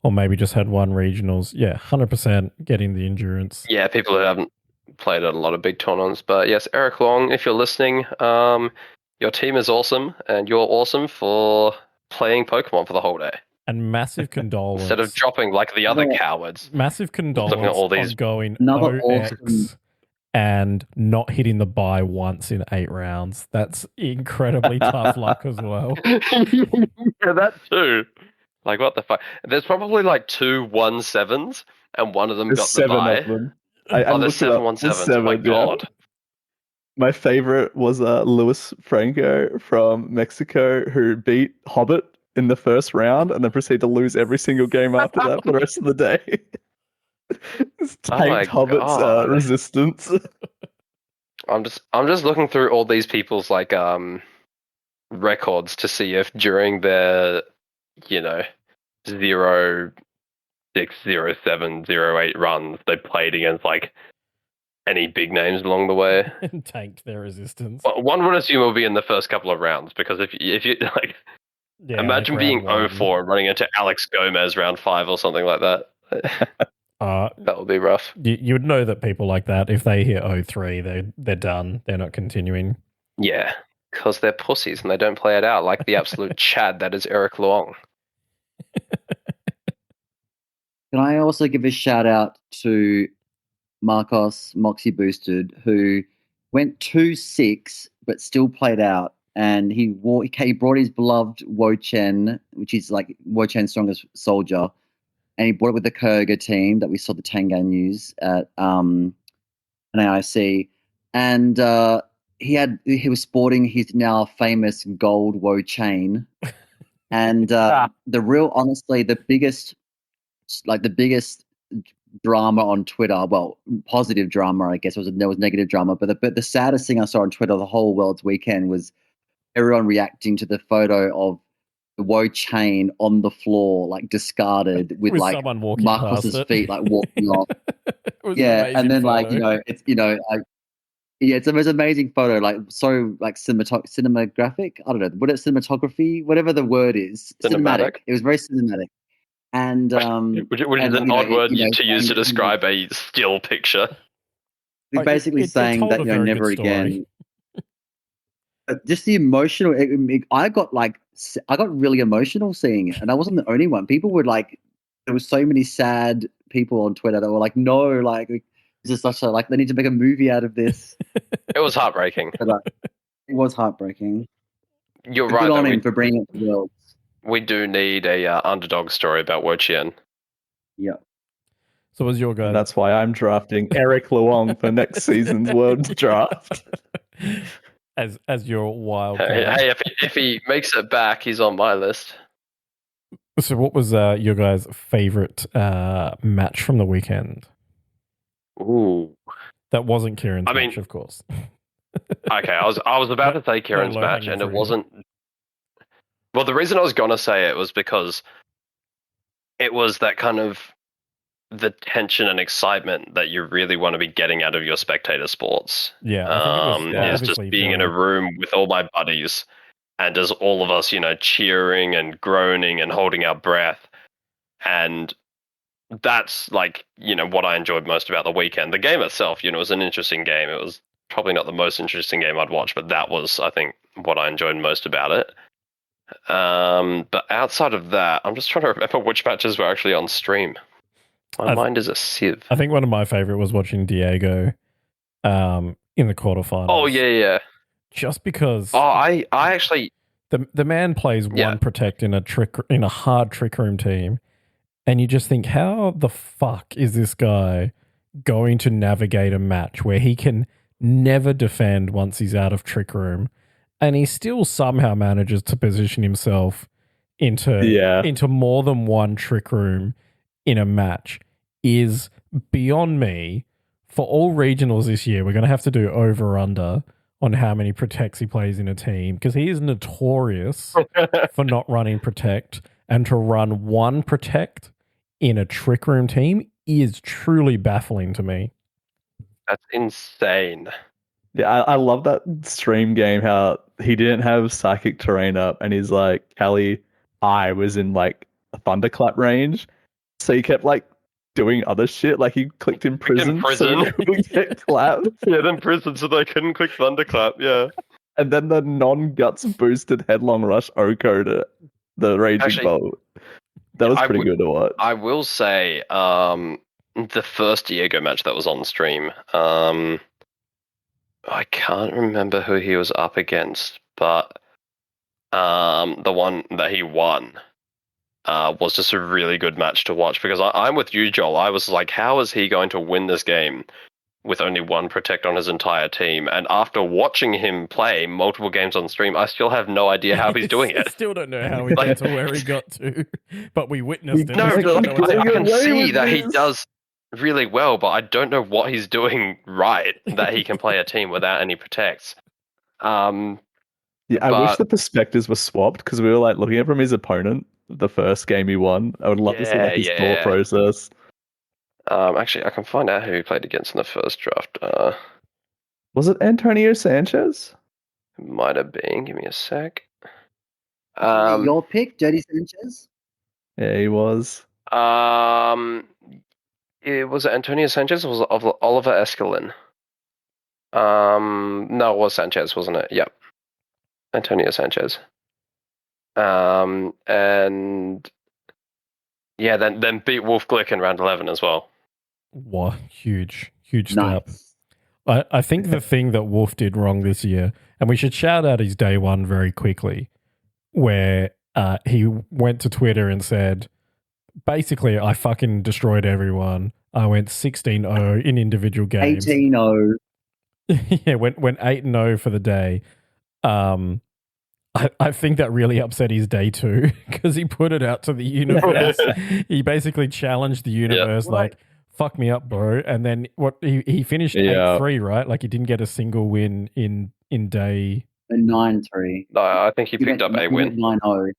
or maybe just had one regionals. Yeah, 100% getting the endurance. Yeah, people who haven't played at a lot of big tournaments. But yes, Eric Long, if you're listening, your team is awesome, and you're awesome for playing Pokemon for the whole day. And massive condolence. Instead of dropping like the other cowards. Massive condolence all these on going OX and not hitting the buy once in 8 rounds. That's incredibly tough luck as well. Yeah, that too. Like, what the fuck? There's probably like 2 1-7s, and one of them got the buy. Of them. There's 7 1-7s. Oh my god. My favorite was Luis Franco from Mexico, who beat Hobbit in the first round and then proceeded to lose every single game after that for the rest of the day. Tanked Hobbit's resistance. I'm just looking through all these people's like records to see if during their 0, 6, 0, 7, 0, 8 runs they played against like any big names along the way and tanked their resistance. Well, one would assume it will be in the first couple of rounds, because if you like, imagine being 0-4 and running into Alex Gomez round 5 or something like that. That would be rough. You would know that people like that, if they hit 0-3, they're done. They're not continuing. Yeah, because they're pussies and they don't play it out like the absolute Chad that is Eric Luong. Can I also give a shout out to Marcos Moxie Boosted, who went 2-6 but still played out, and he brought his beloved Wo-Chen, which is like Wo-Chen's strongest soldier, and he brought it with the Kurga team that we saw the Tengan use at an AIC, and he was sporting his now famous gold Wo-Chain, and honestly, the biggest drama on Twitter, well, positive drama, I guess, there was negative drama, but the saddest thing I saw on Twitter the whole World's weekend was everyone reacting to the photo of the Wo-Chain on the floor, like discarded with like someone walking Marcos's feet, like walking off. Yeah, and then photo. like it's it's the most amazing photo, like so like cinematographic. I don't know what it's cinematography, whatever the word is. Cinematic. It was very cinematic. And which is an odd word to use to describe a still picture. We're basically saying that never again. just the emotional. I got really emotional seeing it, and I wasn't the only one. People were like, there was so many sad people on Twitter that were like, no, like this is such a they need to make a movie out of this. It was heartbreaking. But it was heartbreaking. You're But right. good on Though, him for bringing it to the world. we do need a underdog story about Wo Chien. Yeah. So was your guy? And that's why I'm drafting Eric Luong for next season's World Draft. As your wild card. Hey, if he makes it back, he's on my list. So what was your guys' favorite match from the weekend? Ooh. That wasn't Kieran's I mean- match, of course. Okay, I was about to say Kieran's No match, low-hanging and it fruit. wasn't. Well, the reason I was gonna say it was because it was that kind of the tension and excitement that you really want to be getting out of your spectator sports. Yeah, I think it was Is just obviously being in a room with all my buddies, and as all of us, cheering and groaning and holding our breath, and that's what I enjoyed most about the weekend. The game itself, was an interesting game. It was probably not the most interesting game I'd watched, but that was, I think, what I enjoyed most about it. But outside of that, I'm just trying to remember which matches were actually on stream. My mind is a sieve. I think one of my favorite was watching Diego in the quarterfinals. Oh, yeah. Just because I actually... the man plays one protect in a hard trick room team, and you just think, how the fuck is this guy going to navigate a match where he can never defend once he's out of trick room, and he still somehow manages to position himself into more than one trick room in a match is beyond me. For all regionals this year, we're going to have to do over-under on how many protects he plays in a team, because he is notorious for not running protect, and to run one protect in a trick room team is truly baffling to me. That's insane. Yeah, I love that stream game, how he didn't have psychic terrain up, and he's like, Callie, I was in a thunderclap range, so he kept doing other shit, he clicked in prison. So he couldn't get clapped. Yeah, then prison, so they couldn't click thunderclap, yeah. And then the non-guts boosted headlong rush Oko to the Raging Bolt. That was pretty good to watch. I will say, the first Diego match that was on stream, I can't remember who he was up against, but the one that he won was just a really good match to watch, because I'm with you, Joel. I was like, how is he going to win this game with only one protect on his entire team? And after watching him play multiple games on stream, I still have no idea how he's doing it. Still don't know how he got to where he got to, but we witnessed it. No, I can see that he this. does really well, but I don't know what he's doing right that he can play a team without any protects. Yeah, I wish the perspectives were swapped, because we were looking at from his opponent the first game he won. I would love to see his thought process. Actually, I can find out who he played against in the first draft. Was it Antonio Sanchez? It might have been. Give me a sec. Your pick, Dirty Sanchez? Yeah, he was. It was Antonio Sanchez, or was it Oliver Escalin? No, it was Sanchez, wasn't it? Yep. Antonio Sanchez. And yeah, then beat Wolf Glick in round 11 as well. What huge step. Nice. I think the thing that Wolf did wrong this year, and we should shout out his day one very quickly, where he went to Twitter and said, basically, I fucking destroyed everyone. I went 16-0 in individual games. 18-0. Yeah, went 8-0 for the day. I think that really upset his day too, because he put it out to the universe. He basically challenged the universe, fuck me up, bro. And then he finished 8-3, right? He didn't get a single win in day. 9-3. No, I think he picked up a win. 9-0.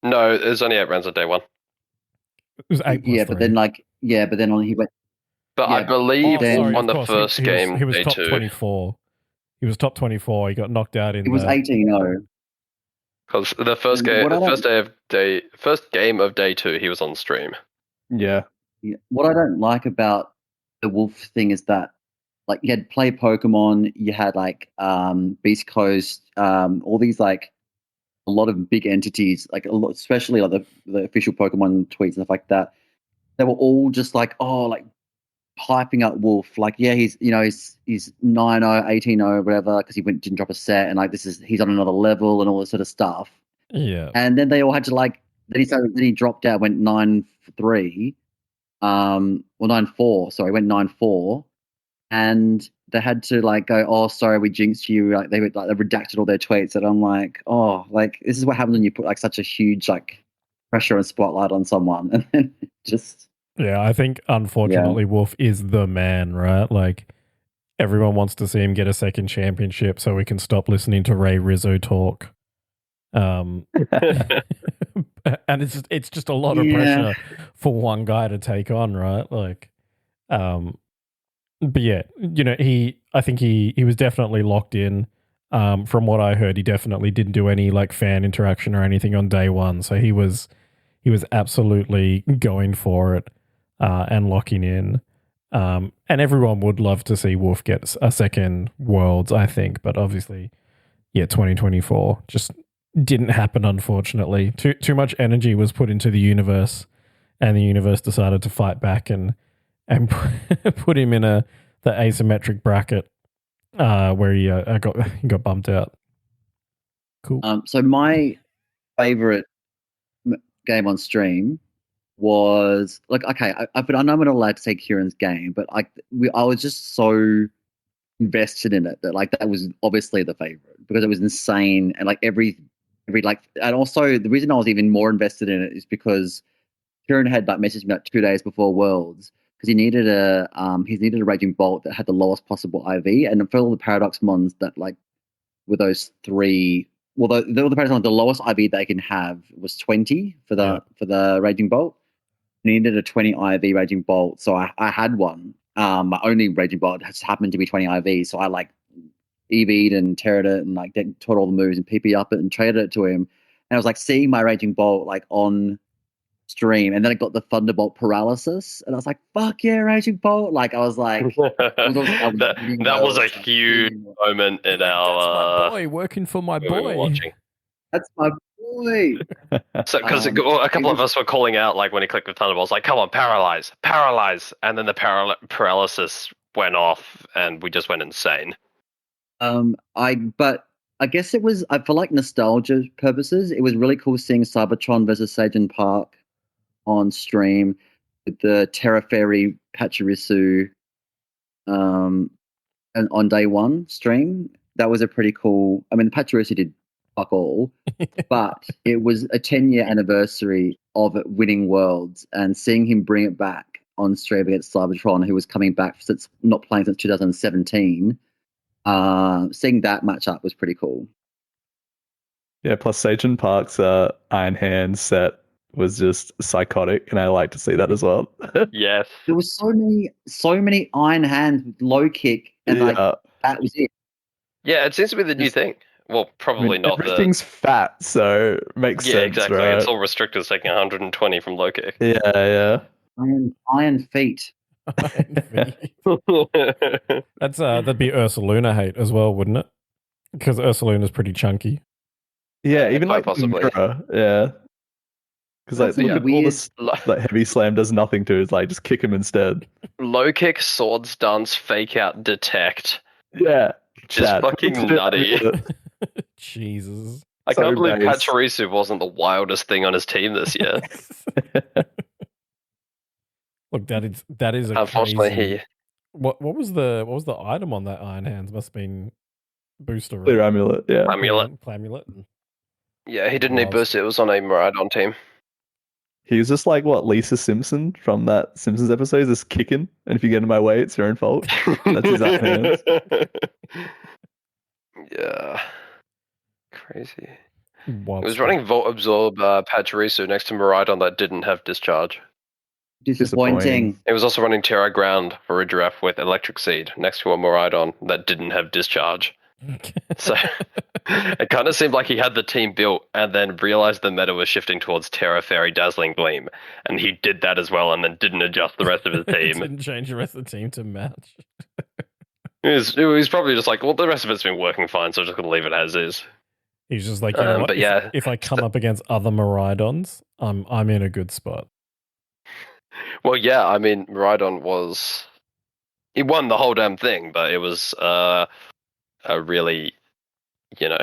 No, there's only 8 rounds on day one. It was 8 plus 3. but then he went. But I believe on the course, first game, he was day top 2. 24. He was top 24. He got knocked out in. It was 18-0. Because the first game of day 2, he was on stream. Yeah. What I don't like about the Wolf thing is that like you had Play Pokemon, you had like Beast Coast, all these like a lot of big entities, like a lot, especially like the official Pokemon tweets and stuff like that. They were all just like, oh, like hyping up Wolf, like, yeah, he's 9-0, 18-0, whatever, because didn't drop a set, and like he's on another level and all this sort of stuff. Yeah. And then they all had to like then he dropped out, went 9-3, well 9-4, sorry, went 9-4, and they had to like go, oh, sorry, we jinxed you. Like they redacted all their tweets, and I'm like, oh, like this is what happens when you put like such a huge like pressure and spotlight on someone, and then just. Yeah, I think unfortunately Wolf is the man, right? Like everyone wants to see him get a second championship so we can stop listening to Ray Rizzo talk. And it's just a lot of pressure for one guy to take on, right? Like but yeah, I think he was definitely locked in. From what I heard, he definitely didn't do any like fan interaction or anything on day one. So he was absolutely going for it. And locking in. And everyone would love to see Wolf get a second Worlds, I think. But obviously, 2024 just didn't happen, unfortunately. Too much energy was put into the universe, and the universe decided to fight back and put him in the asymmetric bracket where he got bumped out. Cool. So my favorite game on stream was like, okay, I know I'm not allowed to say Kieran's game, but I was just so invested in it that was obviously the favorite because it was insane, and like every like, and also the reason I was even more invested in it is because Kieran had like messaged me like 2 days before Worlds because he needed a Raging Bolt that had the lowest possible IV, and for all the Paradox Mons that like were those three. Well, the Paradox Mons, the lowest IV they can have was 20 for the Raging Bolt. Needed a 20 IV Raging Bolt, so I had one. My only Raging Bolt just happened to be 20 IV, so I like EV'd and terrored it and like taught all the moves and PP up it and traded it to him. And I was like seeing my Raging Bolt like on stream, and then I got the Thunderbolt paralysis, and I was like, "Fuck yeah, Raging Bolt!" Like I was like, that was a huge moment in our. That's my boy working for my boy. Watching. That's my boy. So, because a couple of us were calling out, like when he clicked the Thunderbolts, like, "Come on, paralyze!" And then the paralysis went off, and we just went insane. But I guess it was for like nostalgia purposes. It was really cool seeing Cybertron versus Sajin Park on stream with the Terra Fairy Pachirisu, and on day one stream. That was a pretty cool. I mean, the Pachirisu did fuck all, but it was a 10-year anniversary of it winning Worlds, and seeing him bring it back on stream against Cybertron, who was coming back since not playing since 2017. Seeing that matchup was pretty cool. Yeah, plus Sajin Park's Iron Hand set was just psychotic, and I like to see that as well. Yes, there was so many Iron Hands with low kick, and like that was it. Yeah, it seems to be the new thing. Well, probably not. Everything's fat, so makes sense. Yeah, exactly. Right? It's all restricted, taking 120 from low kick. Yeah. Iron feet. That's that'd be Ursaluna hate as well, wouldn't it? Because Ursaluna's pretty chunky. Yeah, even like possibly. Mirror, yeah. Because like look at all this like heavy slam does nothing to. It's like just kick him instead. Low kick, sword stance, fake out, detect. Yeah, just fucking nutty. Jesus, I can't believe Pachirisu wasn't the wildest thing on his team this year. Look, that is a unfortunately crazy... What was the item on that Iron Hands? Must have been booster. Clear amulet, yeah. Plamulet. Yeah, he didn't need boost. It was on a Miraidon team. He was just like Lisa Simpson from that Simpsons episode, just kicking, and if you get in my way, it's your own fault. That's his Iron Hands. Yeah. Crazy. He was running Volt Absorb Pachirisu next to Miraidon that didn't have discharge. Disappointing. It was also running Terra Ground for Ridgeraff with Electric Seed next to a Miraidon that didn't have discharge. So it kind of seemed like he had the team built and then realized the meta was shifting towards Terra Fairy Dazzling Gleam, and he did that as well and then didn't adjust the rest of his team. Didn't change the rest of the team to match. He's probably just like, well, the rest of it's been working fine, so I'm just gonna leave it as is. He's just like, you know what? But yeah, if I come up against other Miraidons, I'm in a good spot. well, yeah. I mean, Miraidon he won the whole damn thing, but it was a really, you know,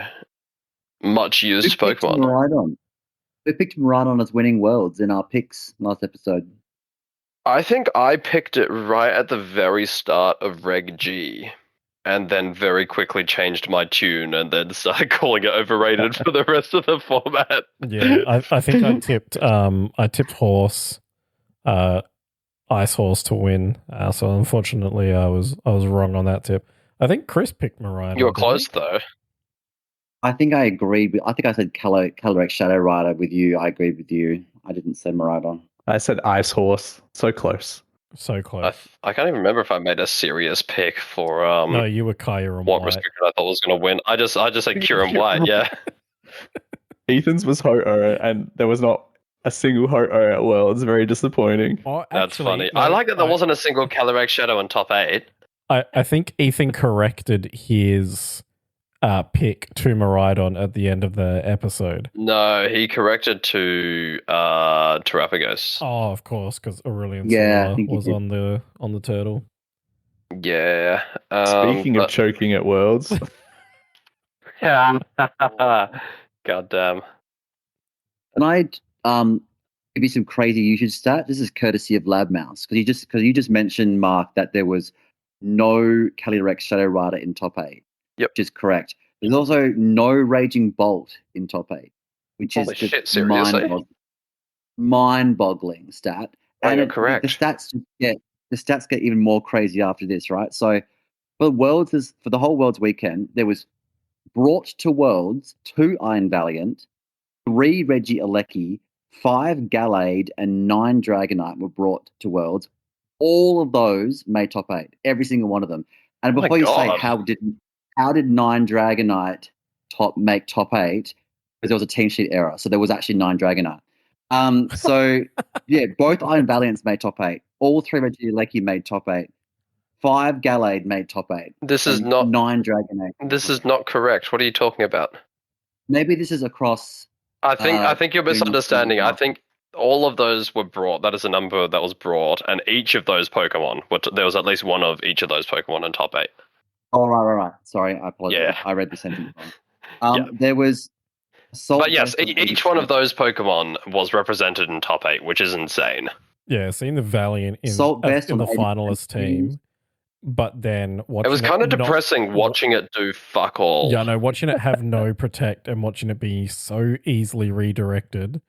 much Who used picked Pokemon. Miraidon? Who picked Miraidon as winning worlds in our picks last episode? I think I picked it right at the very start of Reg G, and then very quickly changed my tune, and then started calling it overrated for the rest of the format. Yeah, I think I tipped Horse, Ice Horse to win. So unfortunately, I was wrong on that tip. I think Chris picked Miraidon. You were close though. I think I agreed. I think I said Calyrex Shadow Rider with you. I agreed with you. I didn't say Miraidon. I said Ice Horse. So close. So close. I can't even remember if I made a serious pick for No, you were Kyra and what White. restricted I thought was going to win. I just said Kieran White. Yeah. Ethan's was Ho-Oh, and there was not a single Ho-Oh at Worlds. Very disappointing. Oh, That's actually, funny. no, I like that there wasn't a single Calyrex Shadow in top 8. I think Ethan corrected his pick to Miraidon at the end of the episode. No, he corrected to Terapagos. Oh, of course, because Aurelian Yeah, I Solar think he was did. on the turtle. Yeah. Speaking of choking at Worlds, yeah. God damn. And I give you some crazy usage stat. This is courtesy of Lab Mouse because you just mentioned, Mark, that there was no Calyrex Shadow Rider in top 8. Yep. Which is correct. There's also no Raging Bolt in top 8, which Holy is just shit, seriously? mind-boggling stat. Oh, And you're correct. the stats get even more crazy after this, right? So for the whole Worlds weekend, there was brought to Worlds 2 Iron Valiant, 3 Reggie Alecki, 5 Gallade, and 9 Dragonite were brought to Worlds. All of those made top 8, every single one of them. And Oh my before you say God. how did 9 Dragonite make top 8, because there was a team sheet error, so there was actually 9 Dragonite. So yeah, both Iron Valiants made top 8. All 3 Reggie Alecki made top 8. 5 Gallade made top 8. This is and not 9 Dragonite. This is not correct. What are you talking about? Maybe this is across. I think you're misunderstanding. I doing- think all of those were brought. That is a number that was brought, and each of those Pokemon, there was at least one of each of those Pokemon in top 8. Oh, right. Sorry, I apologize. Yeah. I read the sentence wrong. Yeah. There was. But yes, each one of those Pokemon was represented in top 8, which is insane. Yeah, seeing the Valiant in Salt Vest the on 80 finalist team, but then watching It was kind of not- depressing watching it do fuck all. Yeah, no, watching it have no protect and watching it be so easily redirected.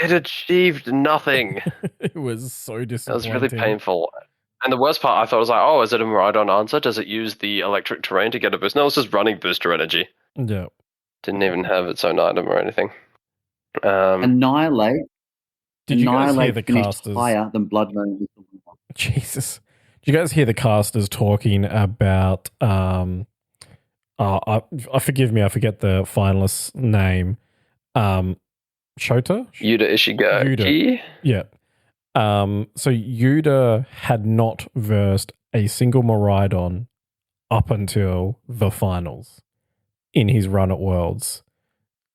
It achieved nothing. It was so It was disappointing. really painful. And the worst part, I thought was like, oh, is it a Miraidon answer? Does it use the electric terrain to get a boost? No, it's just running booster energy. Yeah. Didn't even have its own item or anything. Annihilate. Did you guys hear the finished casters? higher than Blood Moon? Jesus. Did you guys hear the casters talking about forgive me, I forget the finalist's name. Shota? Yuta Ishigaki? Yeah. So Yuta had not versed a single Miraidon up until the finals in his run at Worlds.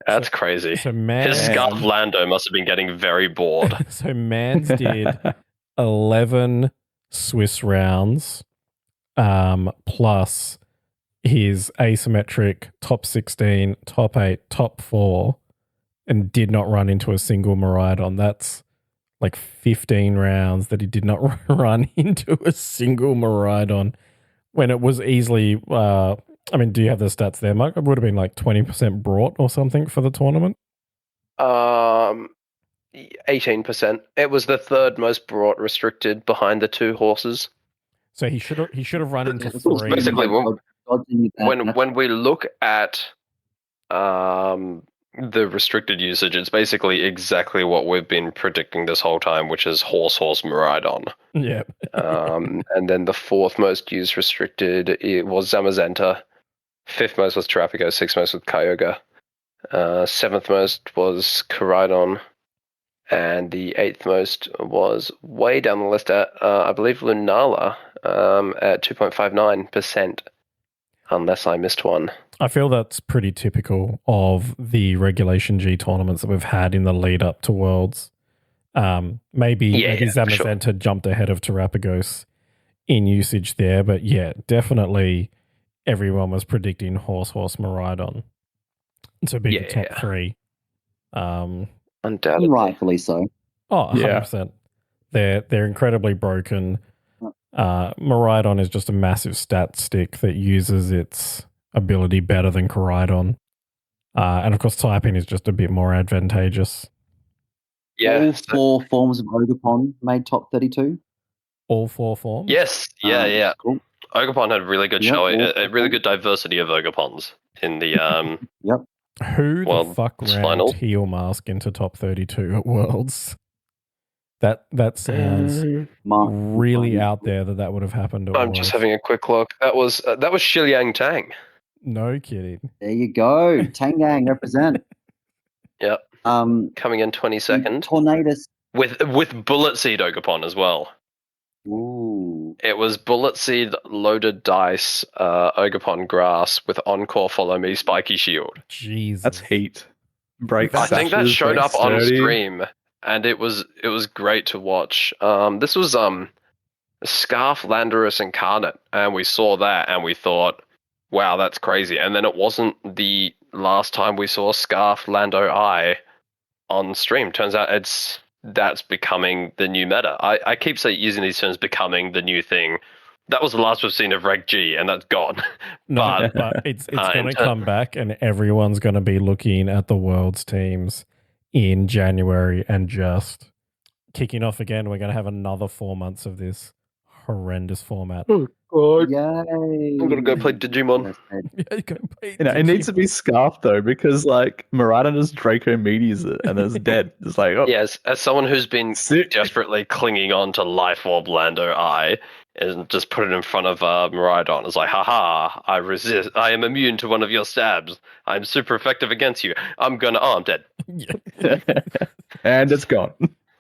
That's crazy. So Mans, His Scarf Lando must have been getting very bored. so Mans did 11 Swiss rounds, plus his asymmetric top 16, top 8, top 4, and did not run into a single Miraidon. That's like 15 rounds that he did not run into a single Miraidon when it was easily. I mean, do you have the stats there, Mark? It would have been like 20% brought or something for the tournament. 18%. It was the third most brought restricted behind the 2 horses. So he should have run into It's 3. basically dodging that. when we look at the restricted usage, it's basically exactly what we've been predicting this whole time, which is horse Miraidon. Yeah. And then the 4th most used restricted, it was Zamazenta. 5th most was Terapagos. 6th most was Kyogre. 7th most was Koraidon. And the 8th most was way down the list at, I believe, Lunala at 2.59%, unless I missed one. I feel that's pretty typical of the Regulation G tournaments that we've had in the lead up to Worlds. Maybe Zamazenta jumped ahead of Terapagos in usage there, but yeah, definitely everyone was predicting Horse Maridon to be the top three. Undoubtedly. Rightfully so. Oh, 100%. They're incredibly broken. Maridon is just a massive stat stick that uses its ability better than Coridon. And of course, typing is just a bit more advantageous. Yeah. All 4 forms of Ogerpon made top 32. All 4 forms? Yes. Yeah. Cool. Ogerpon had really good showing, a really good diversity of Ogerpons in the Yep. Who the fuck ran final Teal Mask into top 32 at Worlds? That sounds really out there that would have happened at I'm Worlds. just having a quick look. That was Shiliang Tang. No kidding. There you go. Tangang represent. Yep. Coming in 22nd. Tornadus. With Bullet Seed Ogerpon as well. Ooh. It was Bullet Seed, Loaded Dice, Ogerpon Grass with Encore Follow Me, Spiky Shield. Jesus. That's heat. Break I think that showed up on sturdy. stream, and it was great to watch. This was Scarf, Landorus, Incarnate, and we saw that, and we thought, wow, that's crazy. And then it wasn't the last time we saw Scarf, Lando, Eye on stream. Turns out that's becoming the new meta. I keep using these terms, becoming the new thing. That was the last we've seen of Reg G, and that's gone. But it's going to come back, and everyone's going to be looking at the World's teams in January and just kicking off again. We're going to have another 4 months of this horrendous format. Oh, God. Yay. I'm going to go play Digimon. It needs to be Scarf, though, because, like, Maridon just Draco Meteors it, and it's dead. It's like, oh. Yes, as someone who's been desperately clinging on to Life Orb Lando Eye, and just put it in front of Maridon. It's like, haha, I resist. I am immune to one of your stabs. I'm super effective against you. I'm dead. And it's gone.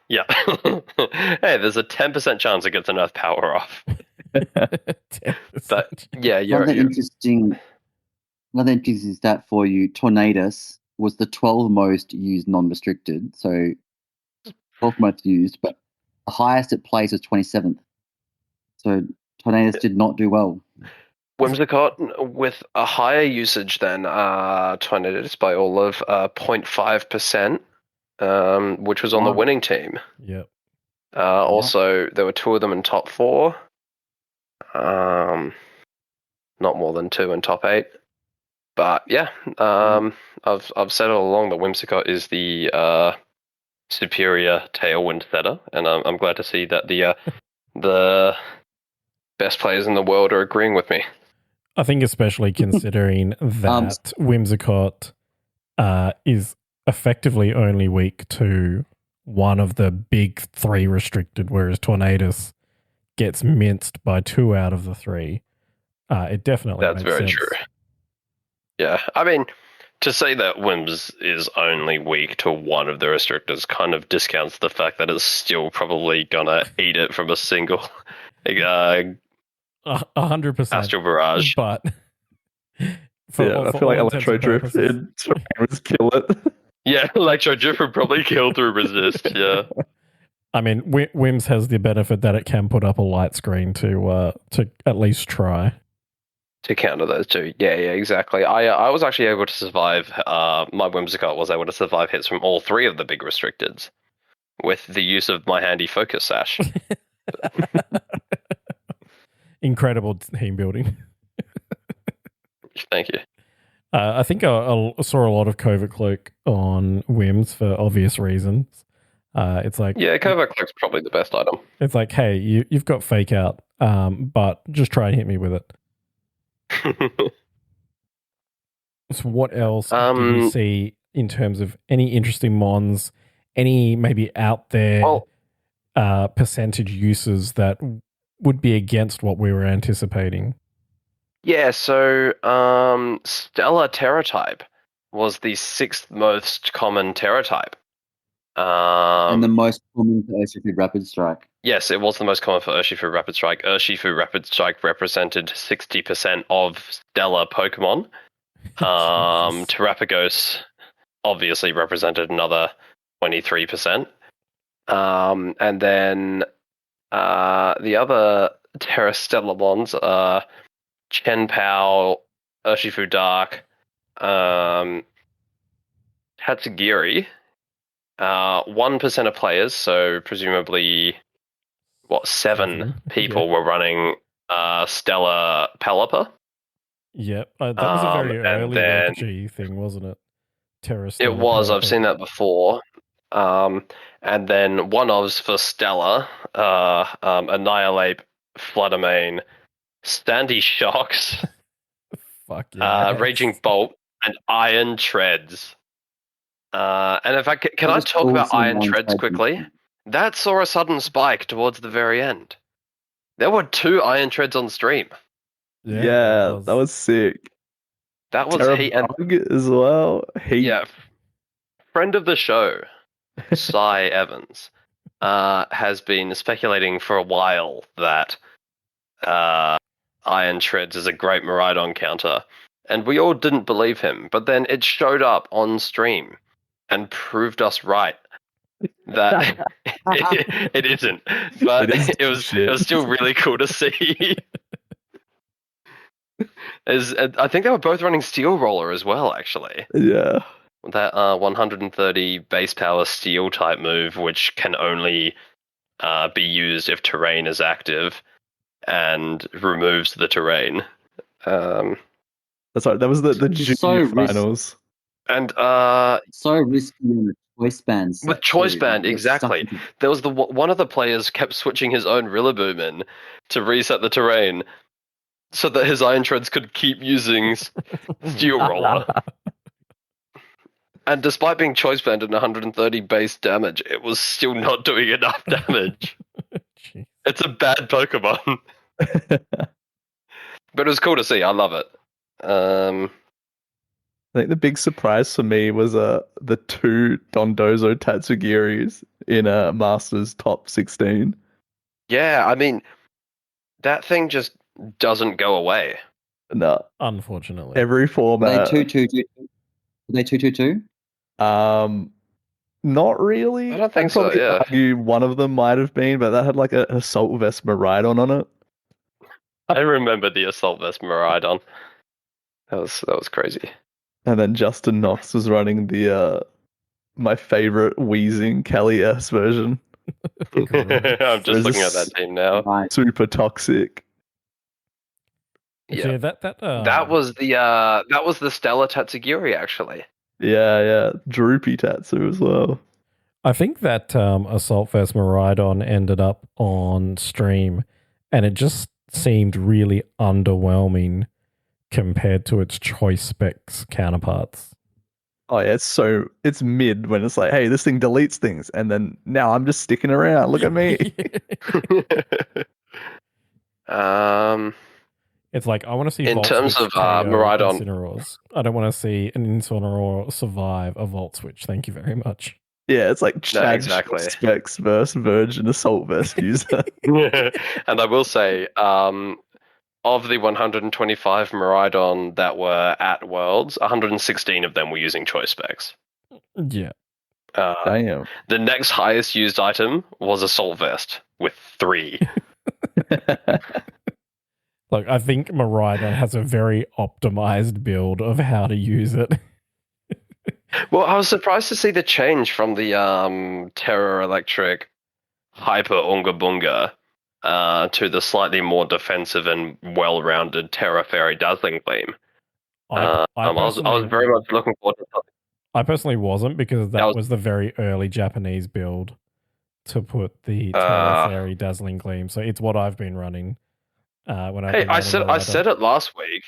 Yeah. Hey, there's a 10% chance it gets enough power off. But, yeah, Another interesting stat for you, Tornadus was the 12th most used non-restricted, so 12th most used, but the highest it placed was 27th. So Tornadus did not do well. Whimsicott with a higher usage than Tornadus by all of 0.5%, which was on the winning team. Yep. Also, there were 2 of them in top 4. Not more than 2 in top 8. But yeah, I've said all along that Whimsicott is the superior Tailwind setter, and I'm glad to see that the best players in the world are agreeing with me. I think especially considering that Whimsicott is effectively only weak to one of the big 3 restricted, whereas Tornadus gets minced by 2 out of the 3. It definitely That's makes very sense. true. Yeah, I mean, to say that Whims is only weak to one of the restrictors kind of discounts the fact that it's still probably gonna eat it from a single 100% Astral Barrage. But I feel like Electro Drift would kill it. Yeah, Electro Drift would probably kill through resist. Yeah. I mean, Wims has the benefit that it can put up a light screen to at least try. To counter those 2. Yeah, exactly. I was actually able to survive, my Whimsicott was able to survive hits from all 3 of the big restricteds with the use of my handy focus sash. Incredible team building. Thank you. I think I saw a lot of Covert Cloak on Wims for obvious reasons. It's like, yeah, Covert Cloak's probably the best item. It's like, hey, you've got Fake Out, but just try and hit me with it. So what else do you see in terms of any interesting mons, any maybe out there percentage uses that would be against what we were anticipating? Yeah, so Stellar Terra type was the 6th most common Terra type. And the most common for Urshifu Rapid Strike. Yes, it was the most common for Urshifu Rapid Strike. Urshifu Rapid Strike represented 60% of Stellar Pokemon. Jesus. Terrapagos obviously represented another 23%. And then the other Terrastellar ones are Chenpao, Urshifu Dark, Tatsugiri. 1% of players, so presumably, seven people were running Stellar Pelipper. Yep, that was a very and early then G thing, wasn't it? it was. I've seen that before. And then one ofs for Stellar, Annihilate, Fluttermane, Standy Shocks, Fuck yeah. Raging Bolt, and Iron Treads. And in fact, can I Just talk about awesome Iron Iron Treads Treads. quickly? That saw a sudden spike towards the very end. There were 2 Iron Treads on stream. Yeah, that was sick. That was heat. And Terrabug as well. Heat. yeah, friend of the show, Cy Evans, has been speculating for a while that Iron Treads is a great Miraidon counter, and we all didn't believe him. But then it showed up on stream and proved us right that it isn't. But it was still really cool to see. I think they were both running Steel Roller as well, actually. Yeah. That 130 base power Steel type move, which can only be used if terrain is active, and removes the terrain. That's right. That was the junior finals. And so risky on the choice band. With choice band, exactly. There was one of the players kept switching his own Rillaboom in to reset the terrain, so that his Iron Treads could keep using Steel Roller. And despite being choice banned at 130 base damage, it was still not doing enough damage. It's a bad Pokemon. But it was cool to see. I love it. I think the big surprise for me was the 2 Dondozo Tatsugiris in Masters top 16. Yeah, I mean, that thing just doesn't go away. No. Unfortunately. Every format. Were they 2-2-2? Not really. I don't think so, yeah. Argue one of them might have been, but that had like a Assault Vest Miraidon on it. I remember the Assault Vest Miraidon. That was crazy. And then Justin Knox was running the my favorite wheezing Kelly S version. I'm just looking at that team now. Right. Super toxic. Yeah, that was the Stellar Tatsugiri, actually. Yeah, droopy Tatsu as well. I think that Assault Vest Miraidon ended up on stream, and it just seemed really underwhelming compared to its choice specs counterparts. Oh yeah, it's mid when it's like, hey, this thing deletes things, and then now I'm just sticking around. Look at me. It's like, I want to see in Volt terms Switch of Miraidon Incineroars. I don't want to see an Incineroar survive a Volt Switch. Thank you very much. Yeah, it's like Chad exactly. Specs versus Virgin Assault Vest user. And I will say, of the 125 Miraidon that were at Worlds, 116 of them were using choice specs. Yeah. Damn. The next highest used item was Assault Vest with 3. Look, I think Miraidon has a very optimized build of how to use it. Well, I was surprised to see the change from the Terror Electric Hyper Unga Bunga to the slightly more defensive and well-rounded Terra Fairy Dazzling Gleam. I was very much looking forward to something. I personally wasn't, because that was the very early Japanese build to put the Terra Fairy Dazzling Gleam. So it's what I've been running. I said it last week.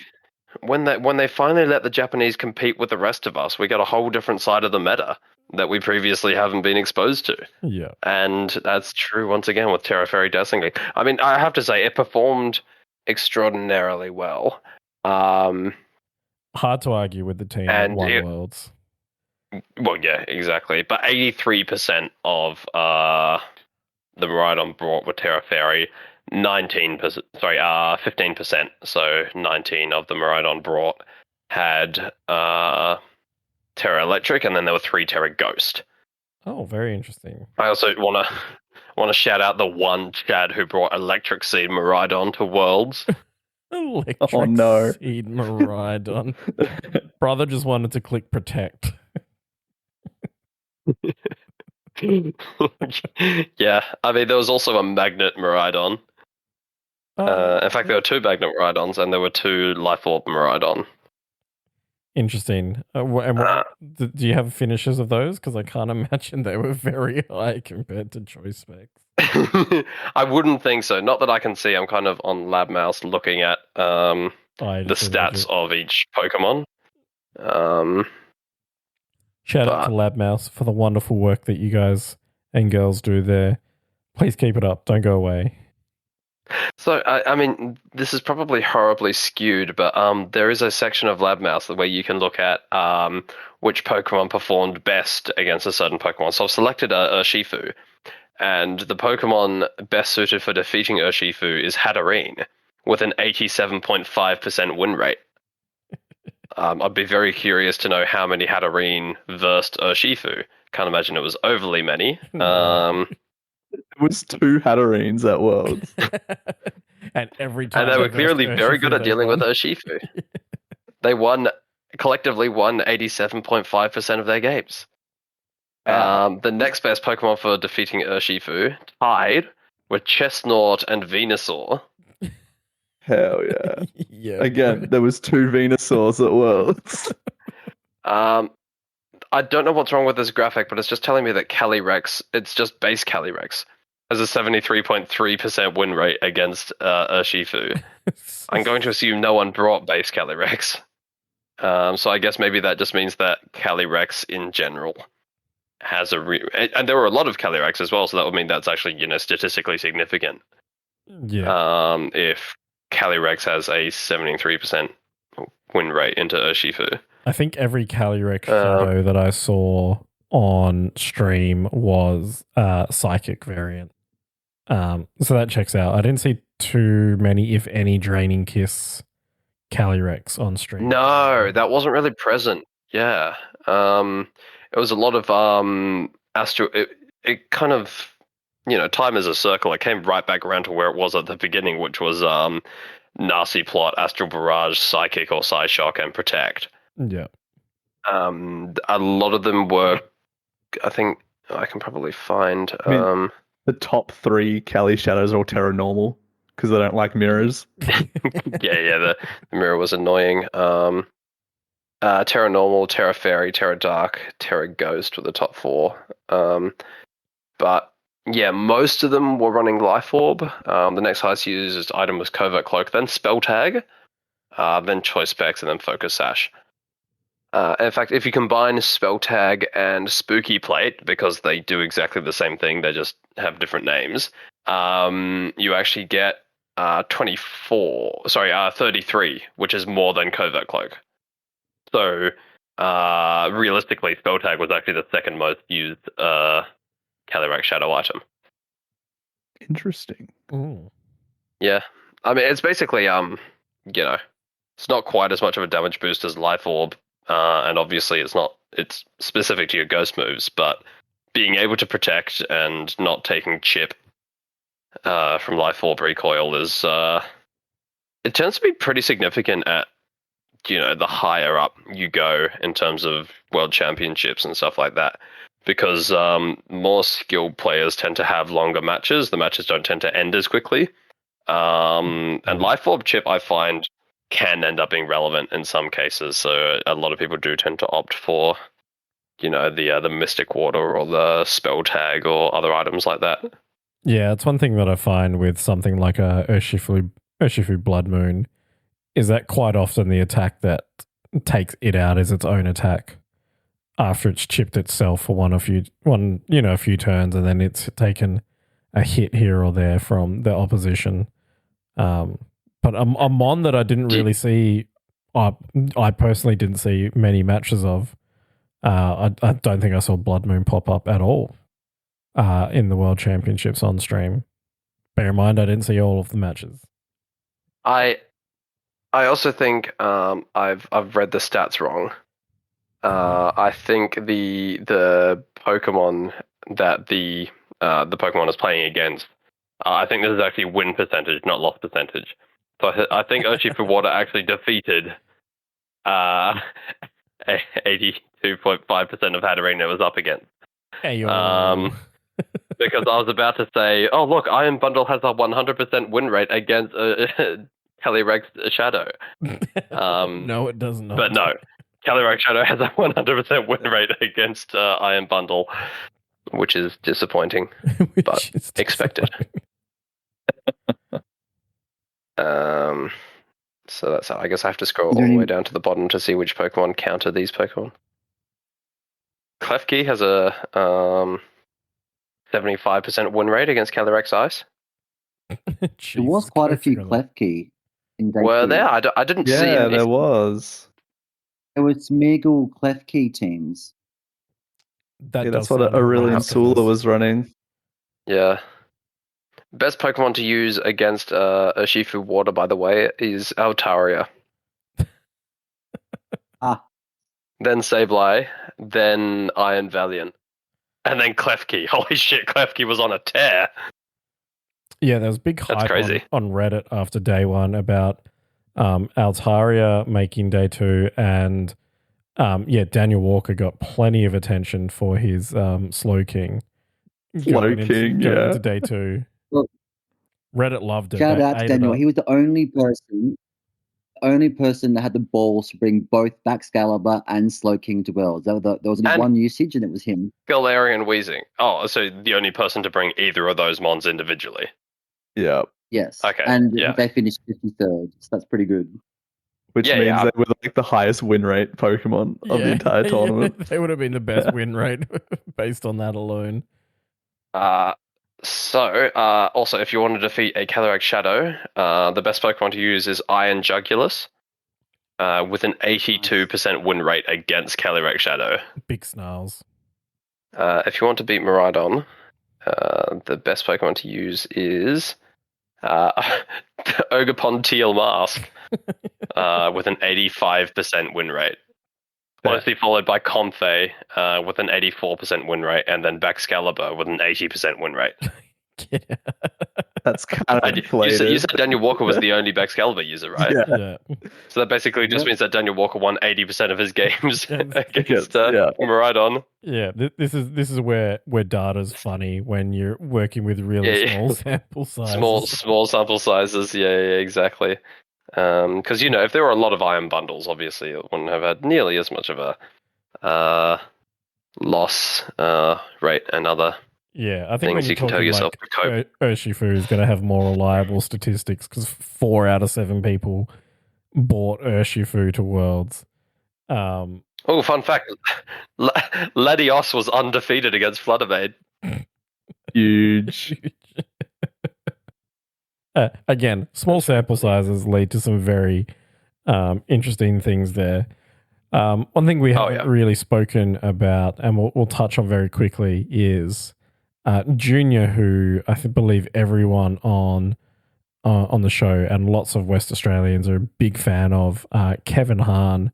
When they finally let the Japanese compete with the rest of us, we got a whole different side of the meta that we previously haven't been exposed to. Yeah. And that's true once again with Terra Fairy Dazzling Gleam. I mean, I have to say, it performed extraordinarily well. Hard to argue with the team that won Worlds. Well, yeah, exactly. But 83% of the Miraidon brought were Terra Fairy. 19%, 15%. So 19 of the Miraidon brought had Terra Electric, and then there were 3 Terra Ghost. Oh, very interesting. I also want to shout out the one Chad who brought Electric Seed Miraidon to Worlds. Electric Oh, no. Seed Miraidon. Brother just wanted to click protect. Yeah, I mean, there was also a Magnet Miraidon. In fact, there were 2 Magnet Miraidons, and there were 2 Life Orb Miraidon. Interesting. Do you have finishes of those? Because I can't imagine they were very high compared to choice specs. I wouldn't think so. Not that I can see. I'm kind of on Lab Mouse looking at the stats of each Pokemon. Shout out to Lab Mouse for the wonderful work that you guys and girls do there. Please keep it up. Don't go away. So, I mean, this is probably horribly skewed, but there is a section of Lab Mouse where you can look at which Pokemon performed best against a certain Pokemon. So I've selected Urshifu, and the Pokemon best suited for defeating Urshifu is Hatterene, with an 87.5% win rate. I'd be very curious to know how many Hatterene versed Urshifu. Can't imagine it was overly many. It was 2 Hatterenes at Worlds. And every time. And they were clearly very good at dealing with Urshifu. They collectively won 87.5% of their games. The next best Pokemon for defeating Urshifu, tied with Chestnut and Venusaur. Hell yeah. Yeah. Again, there was 2 Venusaurs at Worlds. I don't know what's wrong with this graphic, but it's just telling me that Calyrex, it's just base Calyrex, has a 73.3% win rate against Urshifu. I'm going to assume no one brought base Calyrex. So I guess maybe that just means that Calyrex in general has and there were a lot of Calyrex as well, so that would mean that's actually, statistically significant. Yeah. If Calyrex has a 73% win rate into Urshifu. I think every Calyrex shadow that I saw on stream was psychic variant. So that checks out. I didn't see too many, if any, Draining Kiss Calyrex on stream. No, that wasn't really present. Yeah. It was a lot of Astro. It kind of, time is a circle. It came right back around to where it was at the beginning, which was Nasty Plot, Astral Barrage, Psychic or Psyshock, and Protect. Yeah. A lot of them were, I think I can probably find. The top 3 Cali Shadows are all Terra Normal because they don't like mirrors. yeah, the mirror was annoying. Terra Normal, Terra Fairy, Terra Dark, Terra Ghost were the top 4. But yeah, most of them were running Life Orb. The next highest used item was Covert Cloak, then Spell Tag, then Choice Specs, and then Focus Sash. In fact, if you combine Spell Tag and Spooky Plate, because they do exactly the same thing, they just have different names, you actually get 33, which is more than Covert Cloak. So, realistically, Spell Tag was actually the second most used Calyrex Shadow item. Interesting. Ooh. Yeah. I mean, it's basically, it's not quite as much of a damage boost as Life Orb, and obviously it's specific to your ghost moves, but being able to protect and not taking chip from Life Orb recoil is, it tends to be pretty significant at, the higher up you go in terms of world championships and stuff like that. Because more skilled players tend to have longer matches. The matches don't tend to end as quickly. And Life Orb chip, I find, can end up being relevant in some cases. So a lot of people do tend to opt for, the Mystic Water or the Spell Tag or other items like that. Yeah, it's one thing that I find with something like a Urshifu Blood Moon is that quite often the attack that takes it out is its own attack after it's chipped itself for a few turns, and then it's taken a hit here or there from the opposition. But a mon that I didn't really see, I personally didn't see many matches of, I don't think I saw Blood Moon pop up at all in the World Championships on stream. Bear in mind, I didn't see all of the matches. I also think I've read the stats wrong. I think the Pokemon that the Pokemon is playing against, I think this is actually win percentage, not loss percentage. So I think Urshifu Water actually defeated 82.5% of Hatterene it was up against. Ayo. Because I was about to say, oh look, Iron Bundle has a 100% win rate against Calyrex Shadow. No, it does not. But no, Calyrex Shadow has a 100% win rate against Iron Bundle, which is disappointing, but expected. So that's how. I guess I have to scroll all the way down to the bottom to see which Pokemon counter these Pokemon. Klefki has a 75% win rate against Calyrex Ice. There was quite a few Klefki in day Were two. there? I didn't see Yeah, any. there was. There were Smeagol Klefki teams. That's what Aurelian Sula was running. Yeah. Best Pokemon to use against Urshifu Water, by the way, is Altaria. Then Sableye, then Iron Valiant, and then Klefki. Holy shit, Klefki was on a tear. Yeah, there was big hype on Reddit after day one about Altaria making day two, and Daniel Walker got plenty of attention for his Slow King. Slow King, going into day two. Well, Reddit loved it. Shout out to Daniel. He was the only person that had the balls to bring both Baxcalibur and Slow King to Worlds. There was only one usage, and it was him. Galarian Weezing. Oh, so the only person to bring either of those mons individually. Yeah. Yes. Okay. And yeah. they finished 53rd, so that's pretty good. Which means they were like the highest win rate Pokemon of the entire tournament. They would have been the best win rate based on that alone. Also, if you want to defeat a Calyrex Shadow, the best Pokemon to use is Iron Jugulus, with an 82% win rate against Calyrex Shadow. Big snarls. If you want to beat Miraidon, the best Pokemon to use is Ogerpon Teal Mask, with an 85% win rate. Closely followed by Comfey with an 84% win rate, and then Baxcalibur with an 80% win rate. That's kind of inflated. You said Daniel Walker was the only Baxcalibur user, right? Yeah. So that basically just means that Daniel Walker won 80% of his games against Miraidon. Yeah, this is where data's funny when you're working with really small sample sizes. Small sample sizes, yeah, exactly. Because if there were a lot of Iron Bundles, obviously it wouldn't have had nearly as much of a loss rate and other I think things you can tell yourself to cope. Urshifu is going to have more reliable statistics because 4 out of 7 people bought Urshifu to Worlds. Fun fact: Latios was undefeated against Fluttermane. Huge. Again, small sample sizes lead to some very interesting things there. One thing we haven't really spoken about, and we'll touch on very quickly, is Junior, who I believe everyone on the show and lots of West Australians are a big fan of. Kevin Hahn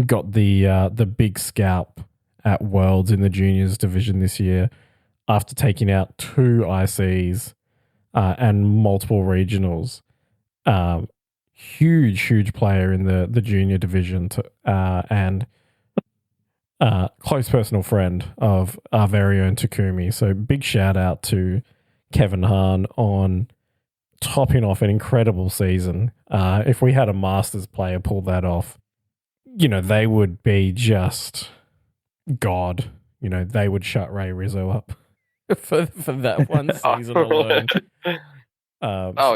got the big scalp at Worlds in the juniors division this year after taking out 2 ICs. And multiple regionals. Huge player in the junior division and close personal friend of our very own Takumi. So big shout out to Kevin Hahn on topping off an incredible season. If we had a Masters player pull that off, they would be just God. They would shut Ray Rizzo up. For that one season alone.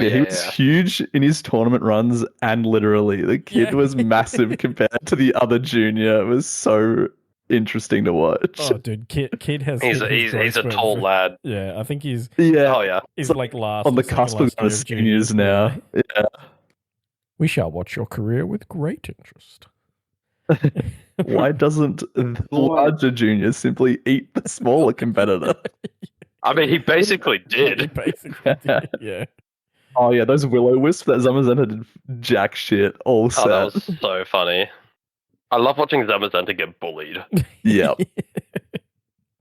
He was huge in his tournament runs, and literally the kid was massive compared to the other junior. It was so interesting to watch. Oh, dude, kid has. He's a tall lad. Yeah, I think he's. Yeah. Oh yeah. He's like last on the cusp of the seniors now. Yeah. We shall watch your career with great interest. Why doesn't the larger junior simply eat the smaller competitor? I mean, he basically He did. basically did, yeah. Oh yeah, those Will-O-Wisp that Zamazenta did jack shit all set. Oh, that was so funny. I love watching Zamazenta get bullied. Yep.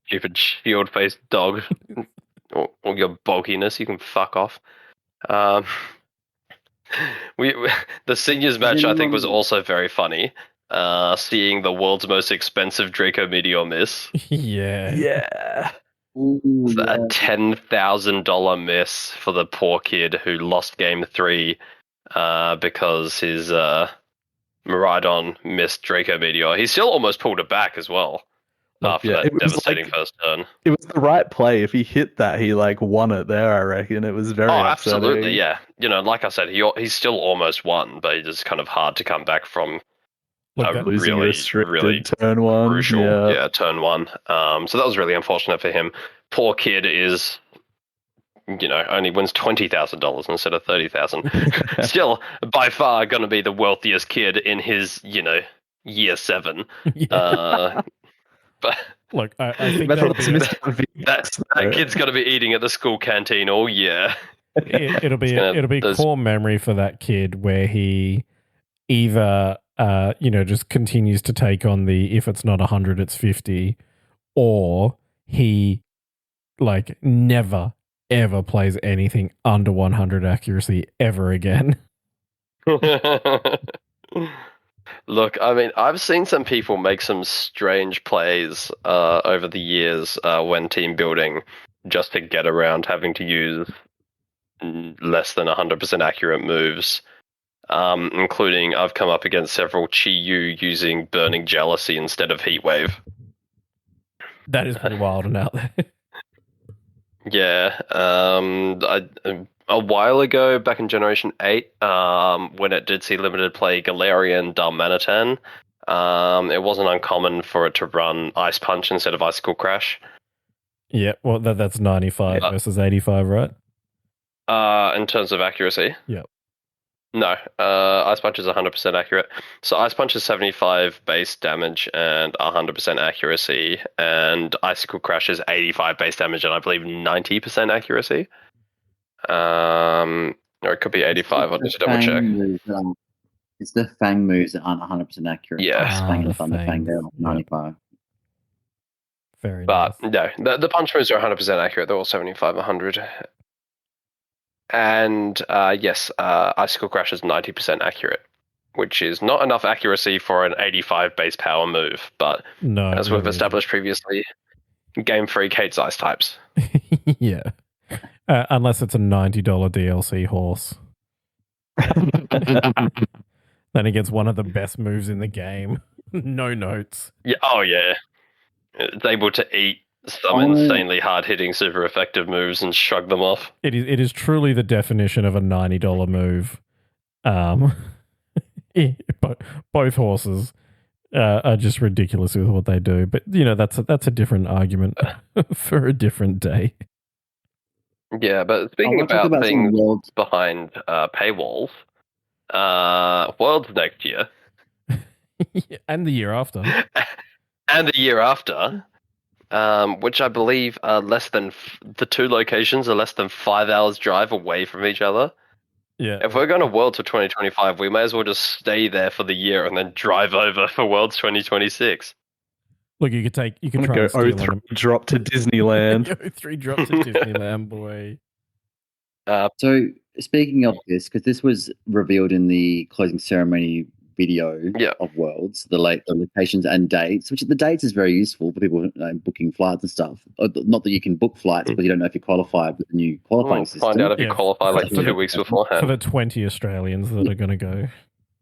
Stupid shield-faced dog. Or your bulkiness, you can fuck off. The seniors match, I think, was also very funny. Seeing the world's most expensive Draco Meteor miss. Yeah. Yeah. Ooh, A $10,000 miss for the poor kid who lost game 3 because his Miraidon missed Draco Meteor. He still almost pulled it back as well after that devastating first turn. It was the right play. If he hit that, he won it there, I reckon. It was very upsetting. Absolutely, yeah. Like I said, he's still almost won, but it's just kind of hard to come back from losing really turn 1. Crucial, turn 1. So that was really unfortunate for him. Poor kid is, only wins $20,000 instead of $30,000. Still, by far, going to be the wealthiest kid in his, year 7. Yeah. But look, I think that kid's going to be eating at the school canteen all year. It'll be core memory for that kid where he either just continues to take on the if it's not 100 it's 50, or he never ever plays anything under 100 accuracy ever again. Look, I mean, I've seen some people make some strange plays over the years when team building just to get around having to use less than 100% accurate moves, including I've come up against several Chi-Yu using Burning Jealousy instead of Heatwave. That is pretty wild and out there. Yeah, a while ago, back in Generation 8, when it did see limited play Galarian Darmanitan, it wasn't uncommon for it to run Ice Punch instead of Icicle Crash. Yeah, well, that's 95 versus 85, right? In terms of accuracy? Yeah. No, Ice Punch is 100% accurate. So Ice Punch is 75 base damage and 100% accuracy, and Icicle Crash is 85 base damage and I believe 90% accuracy. Or it could be 85. I'll just double check. It's the Fang moves that aren't 100% accurate. Yeah. Fang and Thunder Fang, they're 95. Very nice. But no, the punch moves are 100% accurate. They're all 75, 100. And yes, Icicle Crash is 90% accurate, which is not enough accuracy for an 85 base power move. But as we've established previously, Game Freak hates ice types. Yeah. Unless it's a $90 DLC horse. Then it gets one of the best moves in the game. No notes. Yeah. Oh, yeah. It's able to eat some insanely hard-hitting, super effective moves and shrug them off. It is truly the definition of a $90 move. But both horses are just ridiculous with what they do. But that's a different argument for a different day. Yeah, but speaking about things behind paywalls, Worlds next year. And the year after. And the year after, which I believe are less than the two locations are less than 5 hours drive away from each other. Yeah. If we're going to Worlds for 2025, we may as well just stay there for the year and then drive over for Worlds 2026. Look, you could try and go drop to Disneyland. O3 drop to Disneyland, boy. So speaking of this, because this was revealed in the closing ceremony video of Worlds, the locations and dates, which the dates is very useful for people booking flights and stuff. Not that you can book flights, but you don't know if you're qualified with the new qualifying system. Find out if you qualify 2 weeks beforehand. For the 20 Australians that are going to go,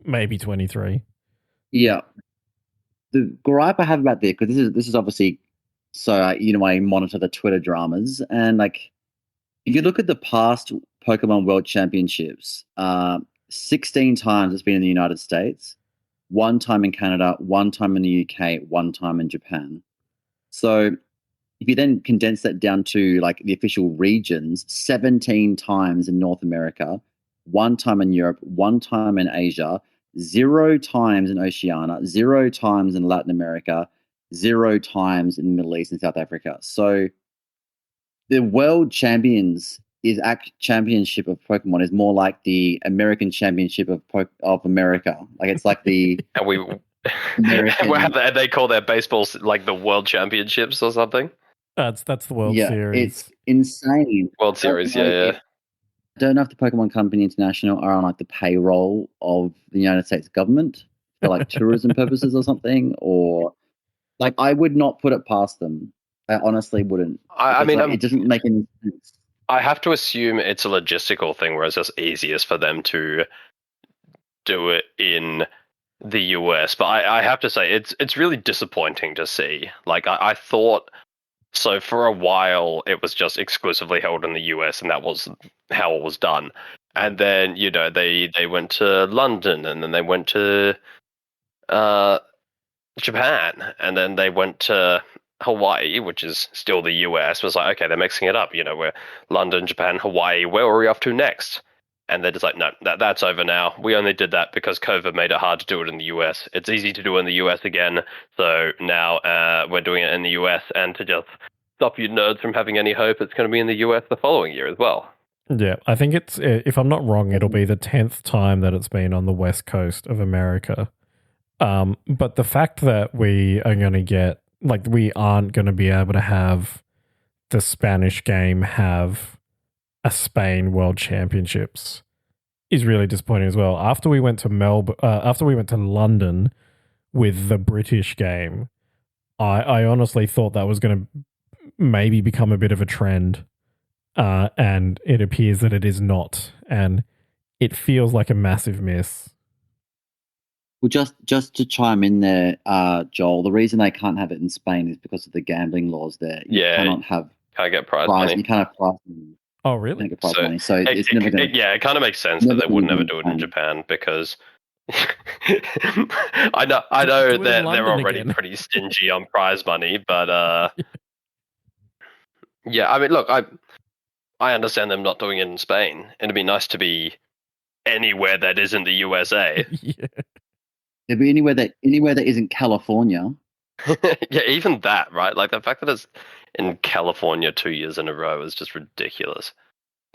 maybe 23. Yeah. The gripe I have about this, because this is obviously, so I monitor the Twitter dramas, and if you look at the past Pokemon World Championships, 16 times it's been in the United States, 1 time in Canada, 1 time in the UK, 1 time in Japan. So if you then condense that down to the official regions, 17 times in North America, 1 time in Europe, 1 time in Asia, 0 times in Oceania, 0 times in Latin America, 0 times in the Middle East and South Africa. So the world championship of Pokemon is more like the American championship of America. Like it's like the And we American. they call their baseballs like the World Championships or something. That's the World Series. It's insane. World Series, yeah. I don't know if the Pokemon Company International are on like the payroll of the United States government for like tourism purposes or something, or like I would not put it past them. I honestly wouldn't. I mean, it doesn't make any sense. I have to assume it's a logistical thing where it's just easiest for them to do it in the US. But I have to say, it's really disappointing to see. Like, I thought, so for a while, it was just exclusively held in the US, and that was how it was done. And then, you know, they went to London, and then they went to Japan, and then they went to Hawaii, which is still the US. Was like, okay, they're mixing it up. You know, we're London, Japan, Hawaii. Where are we off to next? And they're just like, no, that's over now. We only did that because COVID made it hard to do it in the US. It's easy to do in the US again, so now we're doing it in the US. And to just stop you nerds from having any hope, it's going to be in the US the following year as well. Yeah, I think it's, if I'm not wrong, it'll be the 10th time that it's been on the west coast of America. But the fact that we are going to get, like, we aren't going to be able to have the Spanish game have a Spain World Championships is really disappointing as well. After we went to London with the British game, I honestly thought that was going to maybe become a bit of a trend, and it appears that it is not, and it feels like a massive miss. Well, just to chime in there, Joel, the reason they can't have it in Spain is because of the gambling laws there. You can't get prize money. You can't have prize money. Oh, really? Money. So it's never going to... Yeah, it kind of makes sense that they would never do it in Japan because I know that they're already pretty stingy on prize money, but yeah, I mean, look, I understand them not doing it in Spain. It'd be nice to be anywhere that isn't the USA. Yeah. It'd be anywhere that isn't California. Yeah, even that, right? Like the fact that it's in California 2 years in a row is just ridiculous.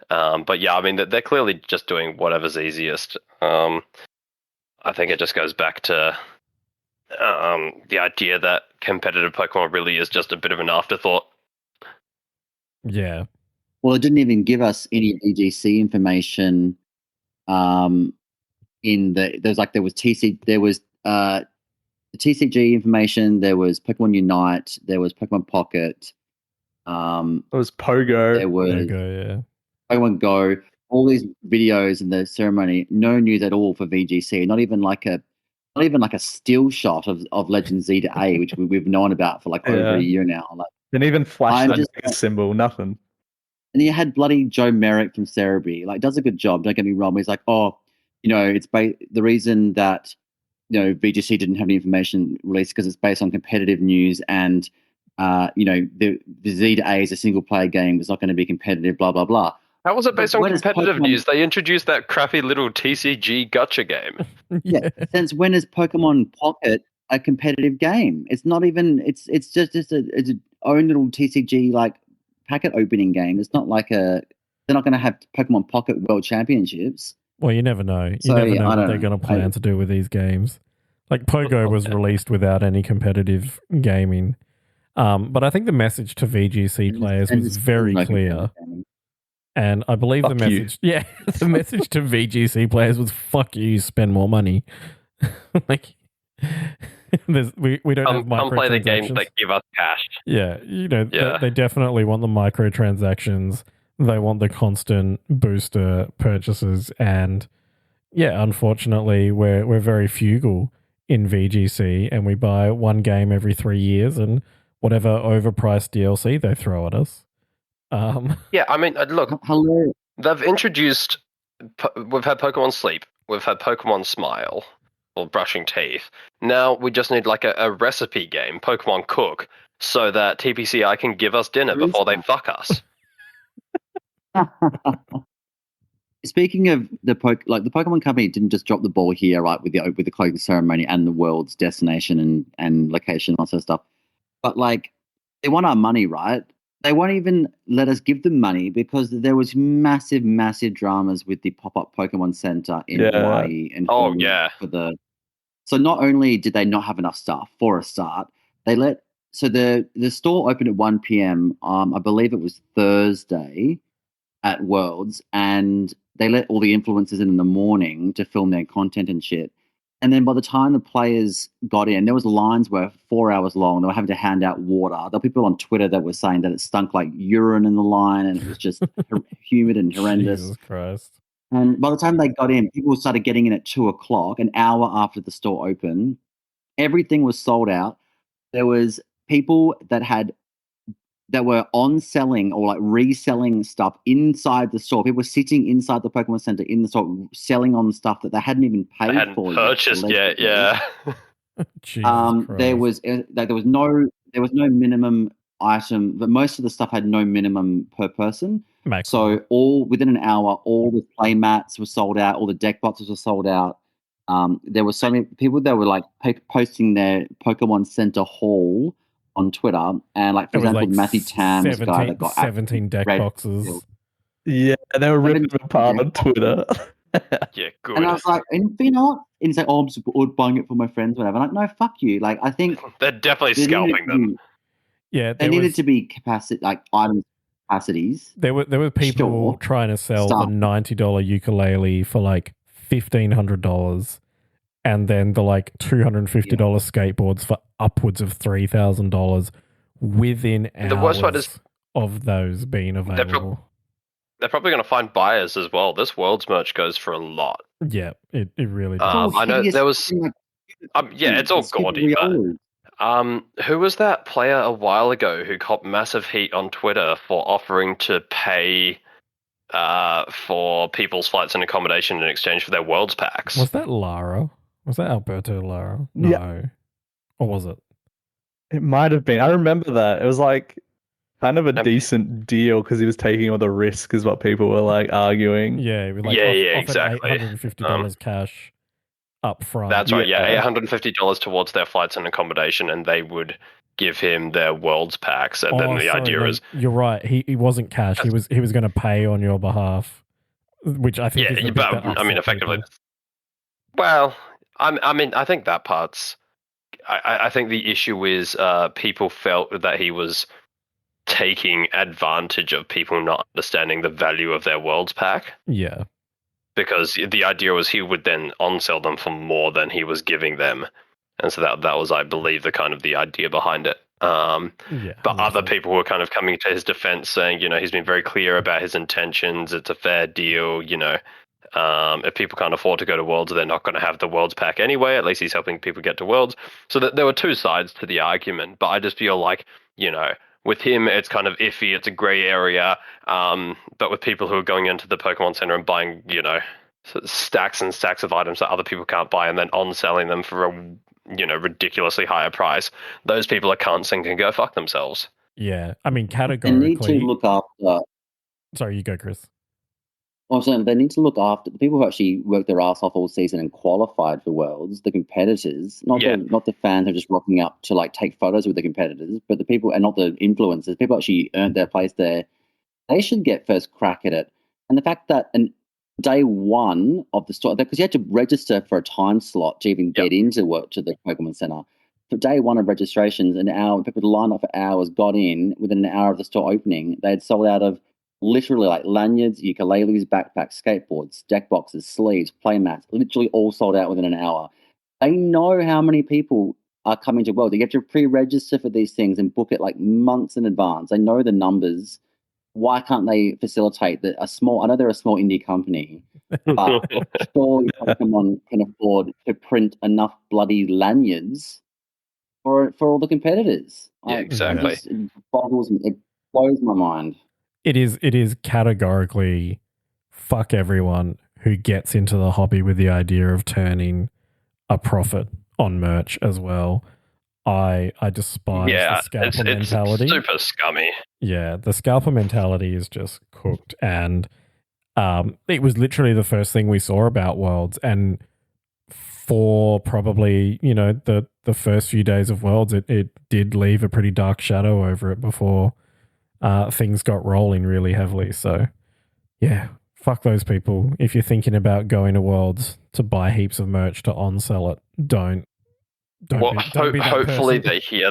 But yeah, I mean, they're clearly just doing whatever's easiest. I think it just goes back to the idea that competitive Pokemon really is just a bit of an afterthought. Yeah. Well, it didn't even give us any VGC information. There was the TCG information. There was Pokemon Unite. There was Pokemon Pocket. It was Pogo. There was Pogo, yeah. Pokemon Go. All these videos and the ceremony. No news at all for VGC. Not even like a still shot of Legend Z to A, which we've known about for like over a year now. Like, didn't even flash that symbol. Nothing. And you had bloody Joe Merrick from Cerebi. Like, does a good job. Don't get me wrong. But he's like, it's the reason that VGC didn't have any information released because it's based on competitive news, and the Z to A is a single player game. It's not going to be competitive. Blah blah blah. How was it based on competitive news? They introduced that crappy little TCG gotcha game. Yeah. Since when is Pokemon Pocket a competitive game? It's not even. It's just it's an own little TCG like packet opening game. It's not like they're not going to have Pokemon Pocket World Championships. Well, you never know. You never know what they're going to plan to do with these games. Like Pogo was released without any competitive gaming. But I think the message to VGC players was very clear. And I believe the message the message to VGC players was fuck you, spend more money. Like we don't have microtransactions. Come play the games that give us cash. Yeah, they definitely want the microtransactions. They want the constant booster purchases, and unfortunately, we're very frugal in VGC, and we buy one game every 3 years, and whatever overpriced DLC they throw at us. Yeah, I mean, look, they've introduced. We've had Pokemon Sleep, we've had Pokemon Smile, or brushing teeth. Now we just need like a recipe game, Pokemon Cook, so that TPCI can give us dinner before they fuck us. speaking of the Pokemon Company didn't just drop the ball here, right, with the closing ceremony and the world's destination and location and all that sort of stuff. But like, they want our money, right? They won't even let us give them money because there was massive, massive dramas with the pop-up Pokemon Center in Hawaii and So not only did they not have enough staff for a start, the store opened at 1 p.m. I believe it was Thursday at Worlds, and they let all the influencers in the morning to film their content and shit. And then by the time the players got in, there was lines were 4 hours long. They were having to hand out water. There were people on Twitter that were saying that it stunk like urine in the line, and it was just humid and horrendous. Jesus Christ. And by the time they got in, people started getting in at 2:00, an hour after the store opened. Everything was sold out. There was people that were on selling or like reselling stuff inside the store. People were sitting inside the Pokemon Center in the store selling on stuff that they hadn't even paid for. Purchased yet, yeah. Jesus there was no minimum item, but most of the stuff had no minimum per person. Maximum. So all within an hour, all the play mats were sold out, all the deck boxes were sold out. There were so many people that were like posting their Pokemon Center haul on Twitter, and like for example, Matthew Tam was a guy that got 17 deck boxes. Yeah, and they were ripping them apart on Twitter. Yeah, good. And I was like, and you know what? And he's like, oh, I'm just buying it for my friends, whatever. I'm like, no, fuck you. Like, I think they're definitely scalping them. Yeah, there needed to be capacity, like item capacities. There were people trying to sell the $90 ukulele for like $1,500. And then the like $250 skateboards for upwards of $3,000 within hours the worst part is of those being available. They're probably going to find buyers as well. This World's merch goes for a lot. Yeah, it really does. I know there was... it's all gaudy, but... who was that player a while ago who copped massive heat on Twitter for offering to pay... for people's flights and accommodation in exchange for their Worlds packs? Was that Lara? Was that Alberto Lara? No. Yeah. Or was it? It might have been. I remember that. It was like kind of a decent deal because he was taking all the risk is what people were like arguing. Yeah, it was like exactly. $850 cash up front. That's right, $850 towards their flights and accommodation, and they would give him their Worlds packs. And then the idea is... You're right. He wasn't cash. He was going to pay on your behalf, which I think is the bit that I mean, effectively... people. Well... I mean, I think that part's... I think the issue is people felt that he was taking advantage of people not understanding the value of their Worlds pack. Yeah. Because the idea was he would then on-sell them for more than he was giving them. And so that was, I believe, the idea behind it. But other people were kind of coming to his defense saying, he's been very clear about his intentions. It's a fair deal, if people can't afford to go to Worlds, they're not going to have the Worlds pack anyway. At least he's helping people get to Worlds. So there were two sides to the argument, but I just feel like, with him, it's kind of iffy. It's a gray area. But with people who are going into the Pokemon Center and buying, stacks and stacks of items that other people can't buy and then on-selling them for a, ridiculously higher price, those people are cunts and can go fuck themselves. Yeah. I mean, categorically... They need to look after... Sorry, you go, Chris. Also, they need to look after the people who actually worked their ass off all season and qualified for Worlds, the competitors, not the fans who are just rocking up to like take photos with the competitors, but the people, and not the influencers, people actually earned their place there. They should get first crack at it. And the fact that day one of the store, because you had to register for a time slot to even get into work to the Pokemon Center. For day one of registrations, an hour, people lined up for hours, got in within an hour of the store opening. They had sold out of literally like lanyards, ukuleles, backpacks, skateboards, deck boxes, sleeves, play mats, literally all sold out within an hour. They know how many people are coming to World. You have to pre-register for these things and book it like months in advance. They know the numbers. Why can't they facilitate that? I know they're a small indie company, but surely Pokemon can afford to print enough bloody lanyards for all the competitors. Yeah, exactly. It blows my mind. It is categorically fuck everyone who gets into the hobby with the idea of turning a profit on merch as well. I despise the scalper mentality. It's super scummy. Yeah, the scalper mentality is just cooked, and It was literally the first thing we saw about Worlds, and for probably the first few days of Worlds, it did leave a pretty dark shadow over it before things got rolling really heavily. So yeah, fuck those people. If you're thinking about going to Worlds to buy heaps of merch to on-sell it, don't Well, be that hopefully person. they hear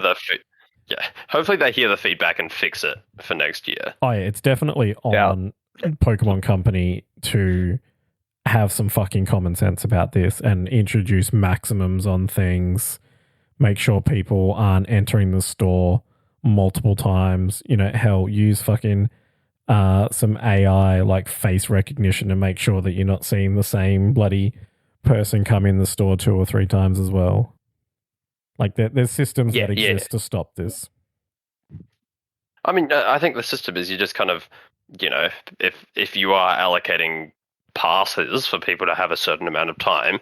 hopefully they hear the feedback and fix it for next year. Oh yeah, it's definitely on Pokemon Company to have some fucking common sense about this and introduce maximums on things. Make sure people aren't entering the store multiple times. Hell, use fucking some AI like face recognition to make sure that you're not seeing the same bloody person come in the store 2 or 3 times as well. Like there's systems that exist to stop this. I mean, I think the system is you just kind of, if you are allocating passes for people to have a certain amount of time,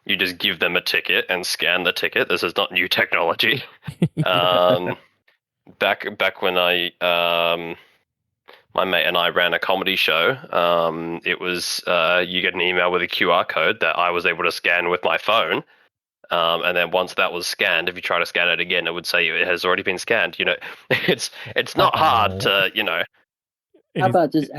you just give them a ticket and scan the ticket. This is not new technology. Back when my mate and I ran a comedy show, it was you get an email with a QR code that I was able to scan with my phone. And then once that was scanned, if you try to scan it again, it would say it has already been scanned. It's not hard to, How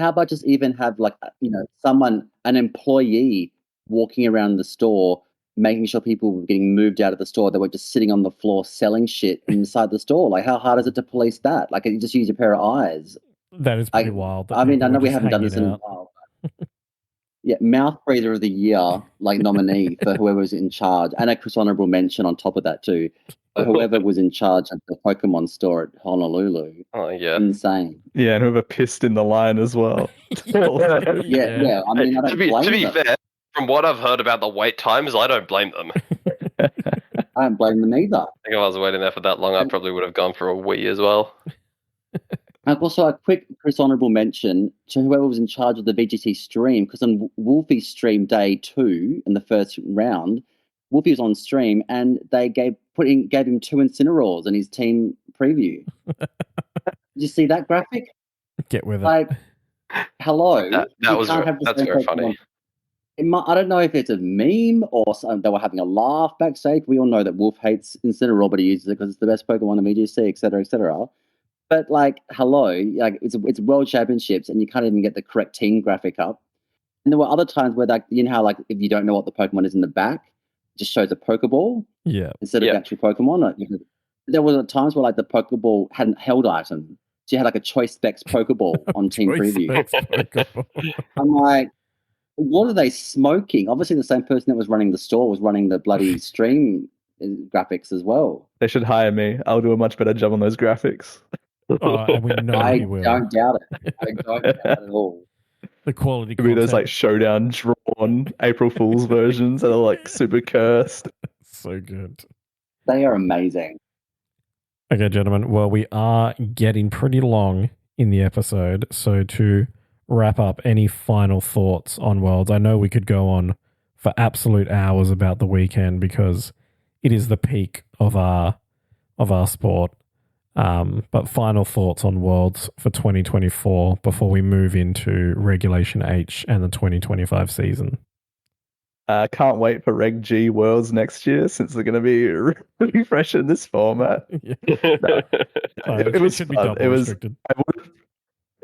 about just even have like an employee walking around the store, making sure people were getting moved out of the store that were just sitting on the floor selling shit inside the store. Like, how hard is it to police that? Like, you just use a pair of eyes. That is pretty wild. I mean, I know we haven't done this in a while. Yeah, mouth breather of the year, like nominee for whoever was in charge, and a Chris Honorable mention on top of that too. For whoever was in charge at the Pokemon store at Honolulu. Oh yeah, insane. Yeah, and whoever pissed in the line as well. yeah. I mean, I don't blame to be them. fair, from what I've heard about the wait times, I don't blame them. I don't blame them either. I think if I was waiting there for that long, I probably would have gone for a Wii as well. And also a quick Chris Honorable mention to whoever was in charge of the VGC stream, because on Wolfie's stream day 2 in the first round, Wolfie was on stream and they gave him 2 Incineroars in his team preview. Did you see that graphic? Get with it. Like, hello. That's very funny. I don't know if it's a meme or they were having a laugh backstage. We all know that Wolf hates Incineroar, but he uses it because it's the best Pokemon in VGC, etc., etc. But like, hello, like it's World Championships, and you can't even get the correct team graphic up. And there were other times where, like, how like if you don't know what the Pokemon is in the back, it just shows a Pokeball, instead of the actual Pokemon. Like, there were times where like the Pokeball had a held item, so you had like a Choice Specs Pokeball on Team Preview. I'm like, what are they smoking? Obviously, the same person that was running the store was running the bloody stream graphics as well. They should hire me. I'll do a much better job on those graphics. And we know I you will. don't doubt it. I don't doubt it at all. The quality. Maybe there's like showdown drawn April Fool's versions that are like super cursed. So good. They are amazing. Okay, gentlemen. Well, we are getting pretty long in the episode, so to wrap up, any final thoughts on Worlds? I know we could go on for absolute hours about the weekend because it is the peak of our sport. But final thoughts on Worlds for 2024 before we move into Regulation H and the 2025 season. Can't wait for Reg G Worlds next year since they're going to be really fresh in this format. It was should fun. be double restricted.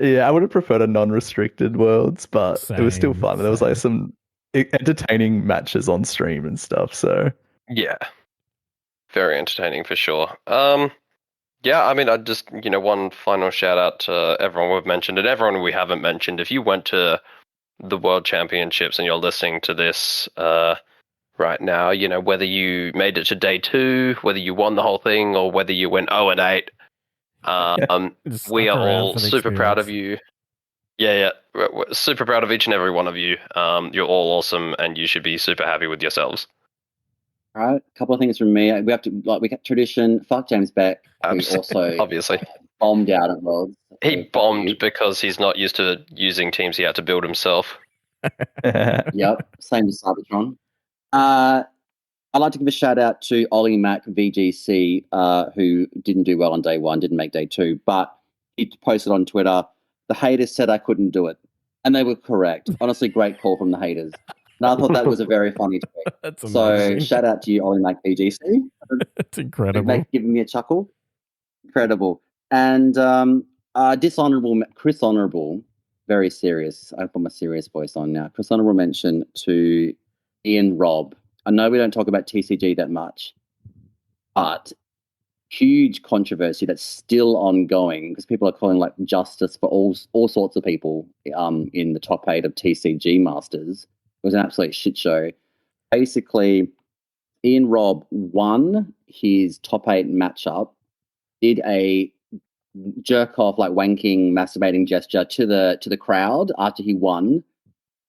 I would have preferred a non-restricted Worlds, but it was still fun. Same. There was like some entertaining matches on stream and stuff. So yeah, very entertaining for sure. Yeah, I mean, I just, one final shout out to everyone we've mentioned and everyone we haven't mentioned. If you went to the World Championships and you're listening to this right now, whether you made it to day 2, whether you won the whole thing, or whether you went 0-8, we are all super proud of you. Yeah, we're super proud of each and every one of you. You're all awesome, and you should be super happy with yourselves. All right, a couple of things from me. We got tradition. Fuck James Beck, who also obviously bombed out at Worlds. He bombed because he's not used to using teams he had to build himself. Yep, same as Cybertron. I'd like to give a shout out to Ollie Mack VGC, who didn't do well on day 1, didn't make day 2, but he posted on Twitter, "The haters said I couldn't do it. And they were correct. Honestly, great call from the haters. And I thought that was a very funny tweet. That's So amazing. shout out to you, Ollie Mac BGC. It's incredible. Giving me a chuckle. Incredible. And dishonorable, Chris Honorable, very serious. I put my serious voice on now. Chris Honorable mention to Ian Robb. I know we don't talk about TCG that much, but huge controversy that's still ongoing because people are calling like justice for all sorts of people in the top 8 of TCG Masters. It was an absolute shit show. Basically, Ian Robb won his top 8 matchup, did a jerk off, like wanking, masturbating gesture to the crowd after he won.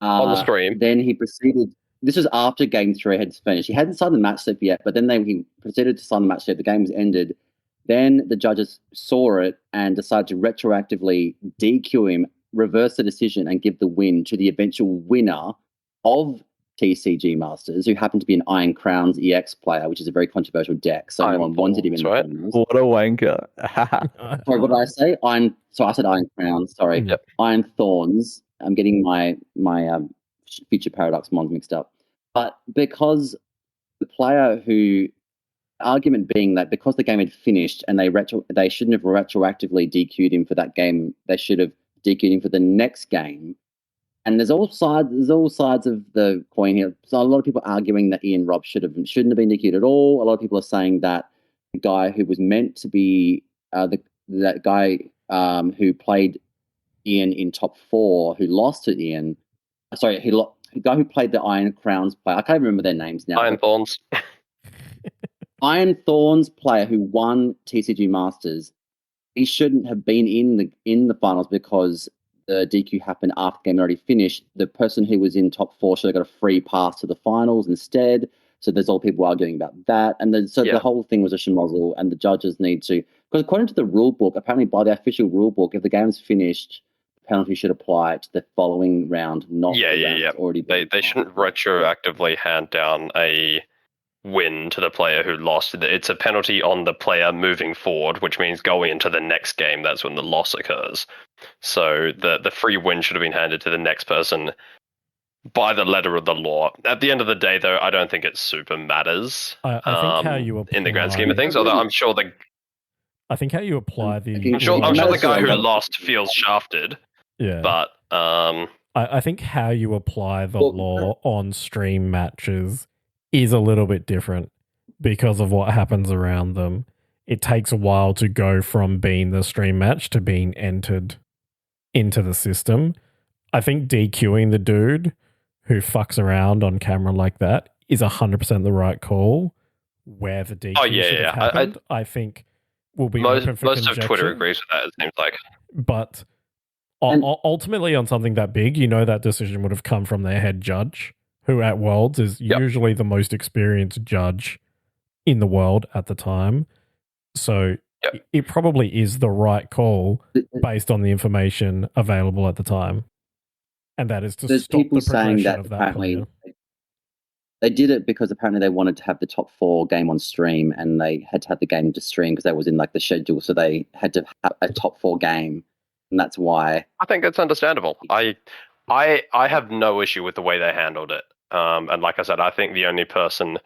On the stream. Then he proceeded. This was after Game 3 had finished. He hadn't signed the match slip yet, but then he proceeded to sign the match slip. The game was ended. Then the judges saw it and decided to retroactively DQ him, reverse the decision, and give the win to the eventual winner of TCG Masters, who happened to be an Iron Crowns EX player, which is a very controversial deck. So no one wanted him in the finals. What a wanker. Sorry, what did I say? I said Iron Crowns. Sorry. Yep. Iron Thorns. I'm getting my Future Paradox mons mixed up. But because the player who, argument being that because the game had finished and they shouldn't have retroactively DQ'd him for that game, they should have DQ'd him for the next game. And there's all sides of the coin here. So a lot of people arguing that Ian Robb shouldn't have been DQ'd at all. A lot of people are saying that the guy who was meant to be that guy who played Ian in top 4, who lost to Ian. Sorry, the guy who played the Iron Crowns player. I can't remember their names now. Iron Thorns. Iron Thorns player who won TCG Masters. He shouldn't have been in the finals because the DQ happened after the game already finished. The person who was in top 4 should have got a free pass to the finals instead. So there's all people arguing about that. And then the whole thing was a schmozzle, and the judges need to, because according to the rule book, apparently by the official rule book, if the game's finished, the penalty should apply to the following round, not the round that's already been. They shouldn't retroactively hand down a win to the player who lost. It's a penalty on the player moving forward, which means going into the next game, that's when the loss occurs. So the free win should have been handed to the next person by the letter of the law. At the end of the day, though, I don't think it super matters. I think how you apply, in the grand scheme of things, although I'm sure I think how you apply the... I'm sure the guy who lost feels shafted. Yeah. But I think how you apply the law on stream matches is a little bit different because of what happens around them. It takes a while to go from being the stream match to being entered into the system. I think DQing the dude who fucks around on camera like that is 100% the right call. Where the DQ should have happened, I think will be open for most conjecture. of Twitter agrees with that, it seems like. But ultimately on something that big, that decision would have come from their head judge, who at Worlds is usually the most experienced judge in the world at the time. So it probably is the right call based on the information available at the time. And that is to There's stop people the progression saying that of that apparently player. they did it because apparently they wanted to have the top 4 game on stream, and they had to have the game to stream because that was in like the schedule. So they had to have a top 4 game, and that's why. I think it's understandable. I have no issue with the way they handled it. And like I said, I think the only person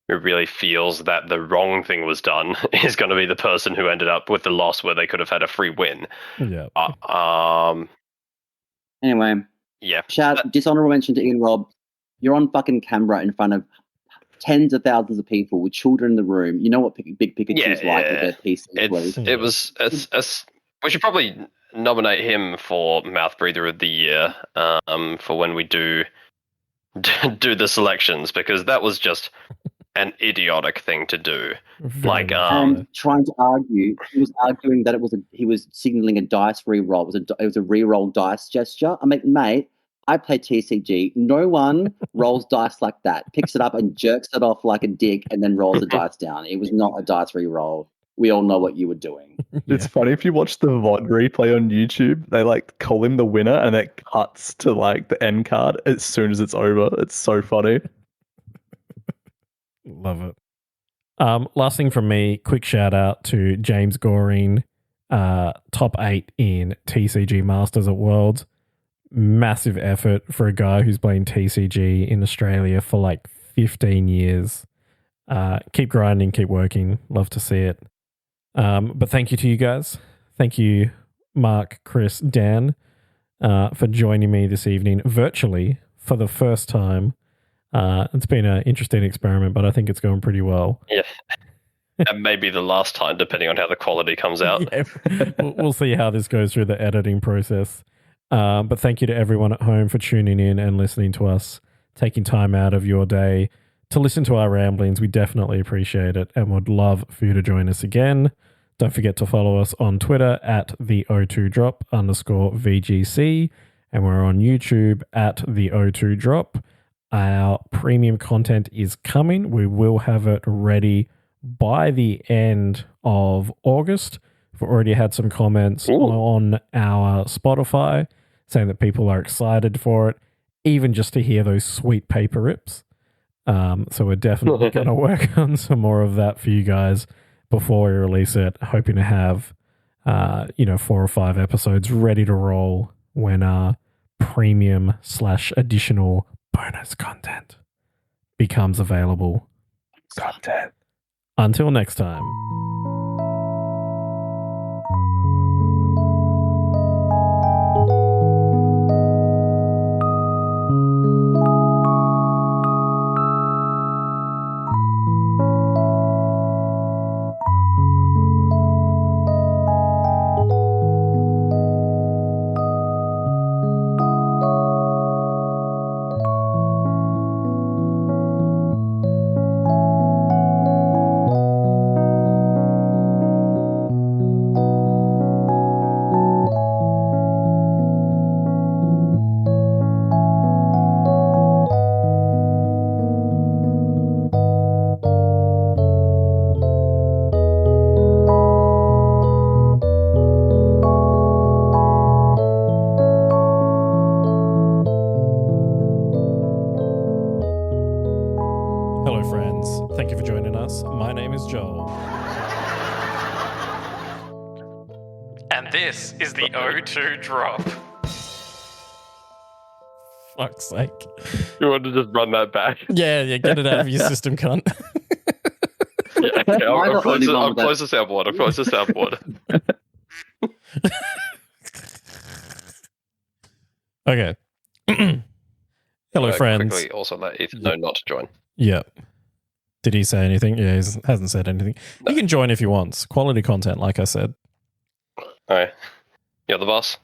who really feels that the wrong thing was done is going to be the person who ended up with the loss where they could have had a free win. Yeah. Anyway. Yeah. Dishonorable mention to Ian Robb. You're on fucking camera in front of tens of thousands of people with children in the room. You know what Big Pikachu's like with their PC. We should probably nominate him for Mouth Breather of the Year for when we do the selections, because that was just an idiotic thing to do. Trying to argue, he was arguing that he was signaling a dice re-roll. It was a re-roll dice gesture. I mean, mate, I play TCG. No one rolls dice like that. Picks it up and jerks it off like a dick and then rolls the dice down. It was not a dice re-roll. We all know what you were doing. It's funny if you watch the VOD replay on YouTube, they call him the winner and it cuts to the end card as soon as it's over. It's so funny. Love it. Last thing from me, quick shout out to James Goring, top 8 in TCG Masters at Worlds. massive effort for a guy who's playing TCG in Australia for like 15 years. Keep grinding, keep working. Love to see it. But thank you to you guys. Thank you, Mark, Chris, Dan, for joining me this evening virtually for the first time. It's been an interesting experiment, but I think it's going pretty well. Yeah. And maybe the last time, depending on how the quality comes out. Yeah. We'll see how this goes through the editing process. But thank you to everyone at home for tuning in and listening to us, taking time out of your day to listen to our ramblings. We definitely appreciate it and would love for you to join us again. Don't forget to follow us on Twitter at the O2drop_VGC, and we're on YouTube at the O2drop. Our premium content is coming. We will have it ready by the end of August. We've already had some comments on our Spotify saying that people are excited for it, even just to hear those sweet paper rips. So we're definitely going to work on some more of that for you guys before we release it, hoping to have 4 or 5 episodes ready to roll when our premium/additional bonus content becomes available. Content. Until next time. Hello, friends. Thank you for joining us. My name is Joel. And this is the O2 drop. Fuck's sake. You want to just run that back? Yeah, get it out of your system, cunt. Yeah, okay, I'll close the soundboard. I'll close the soundboard. Okay. Hello, friends. Quickly also let Ethan know not to join. Yeah. Did he say anything? Yeah, he hasn't said anything. No. He can join if he wants. Quality content, like I said. All right. You're the boss.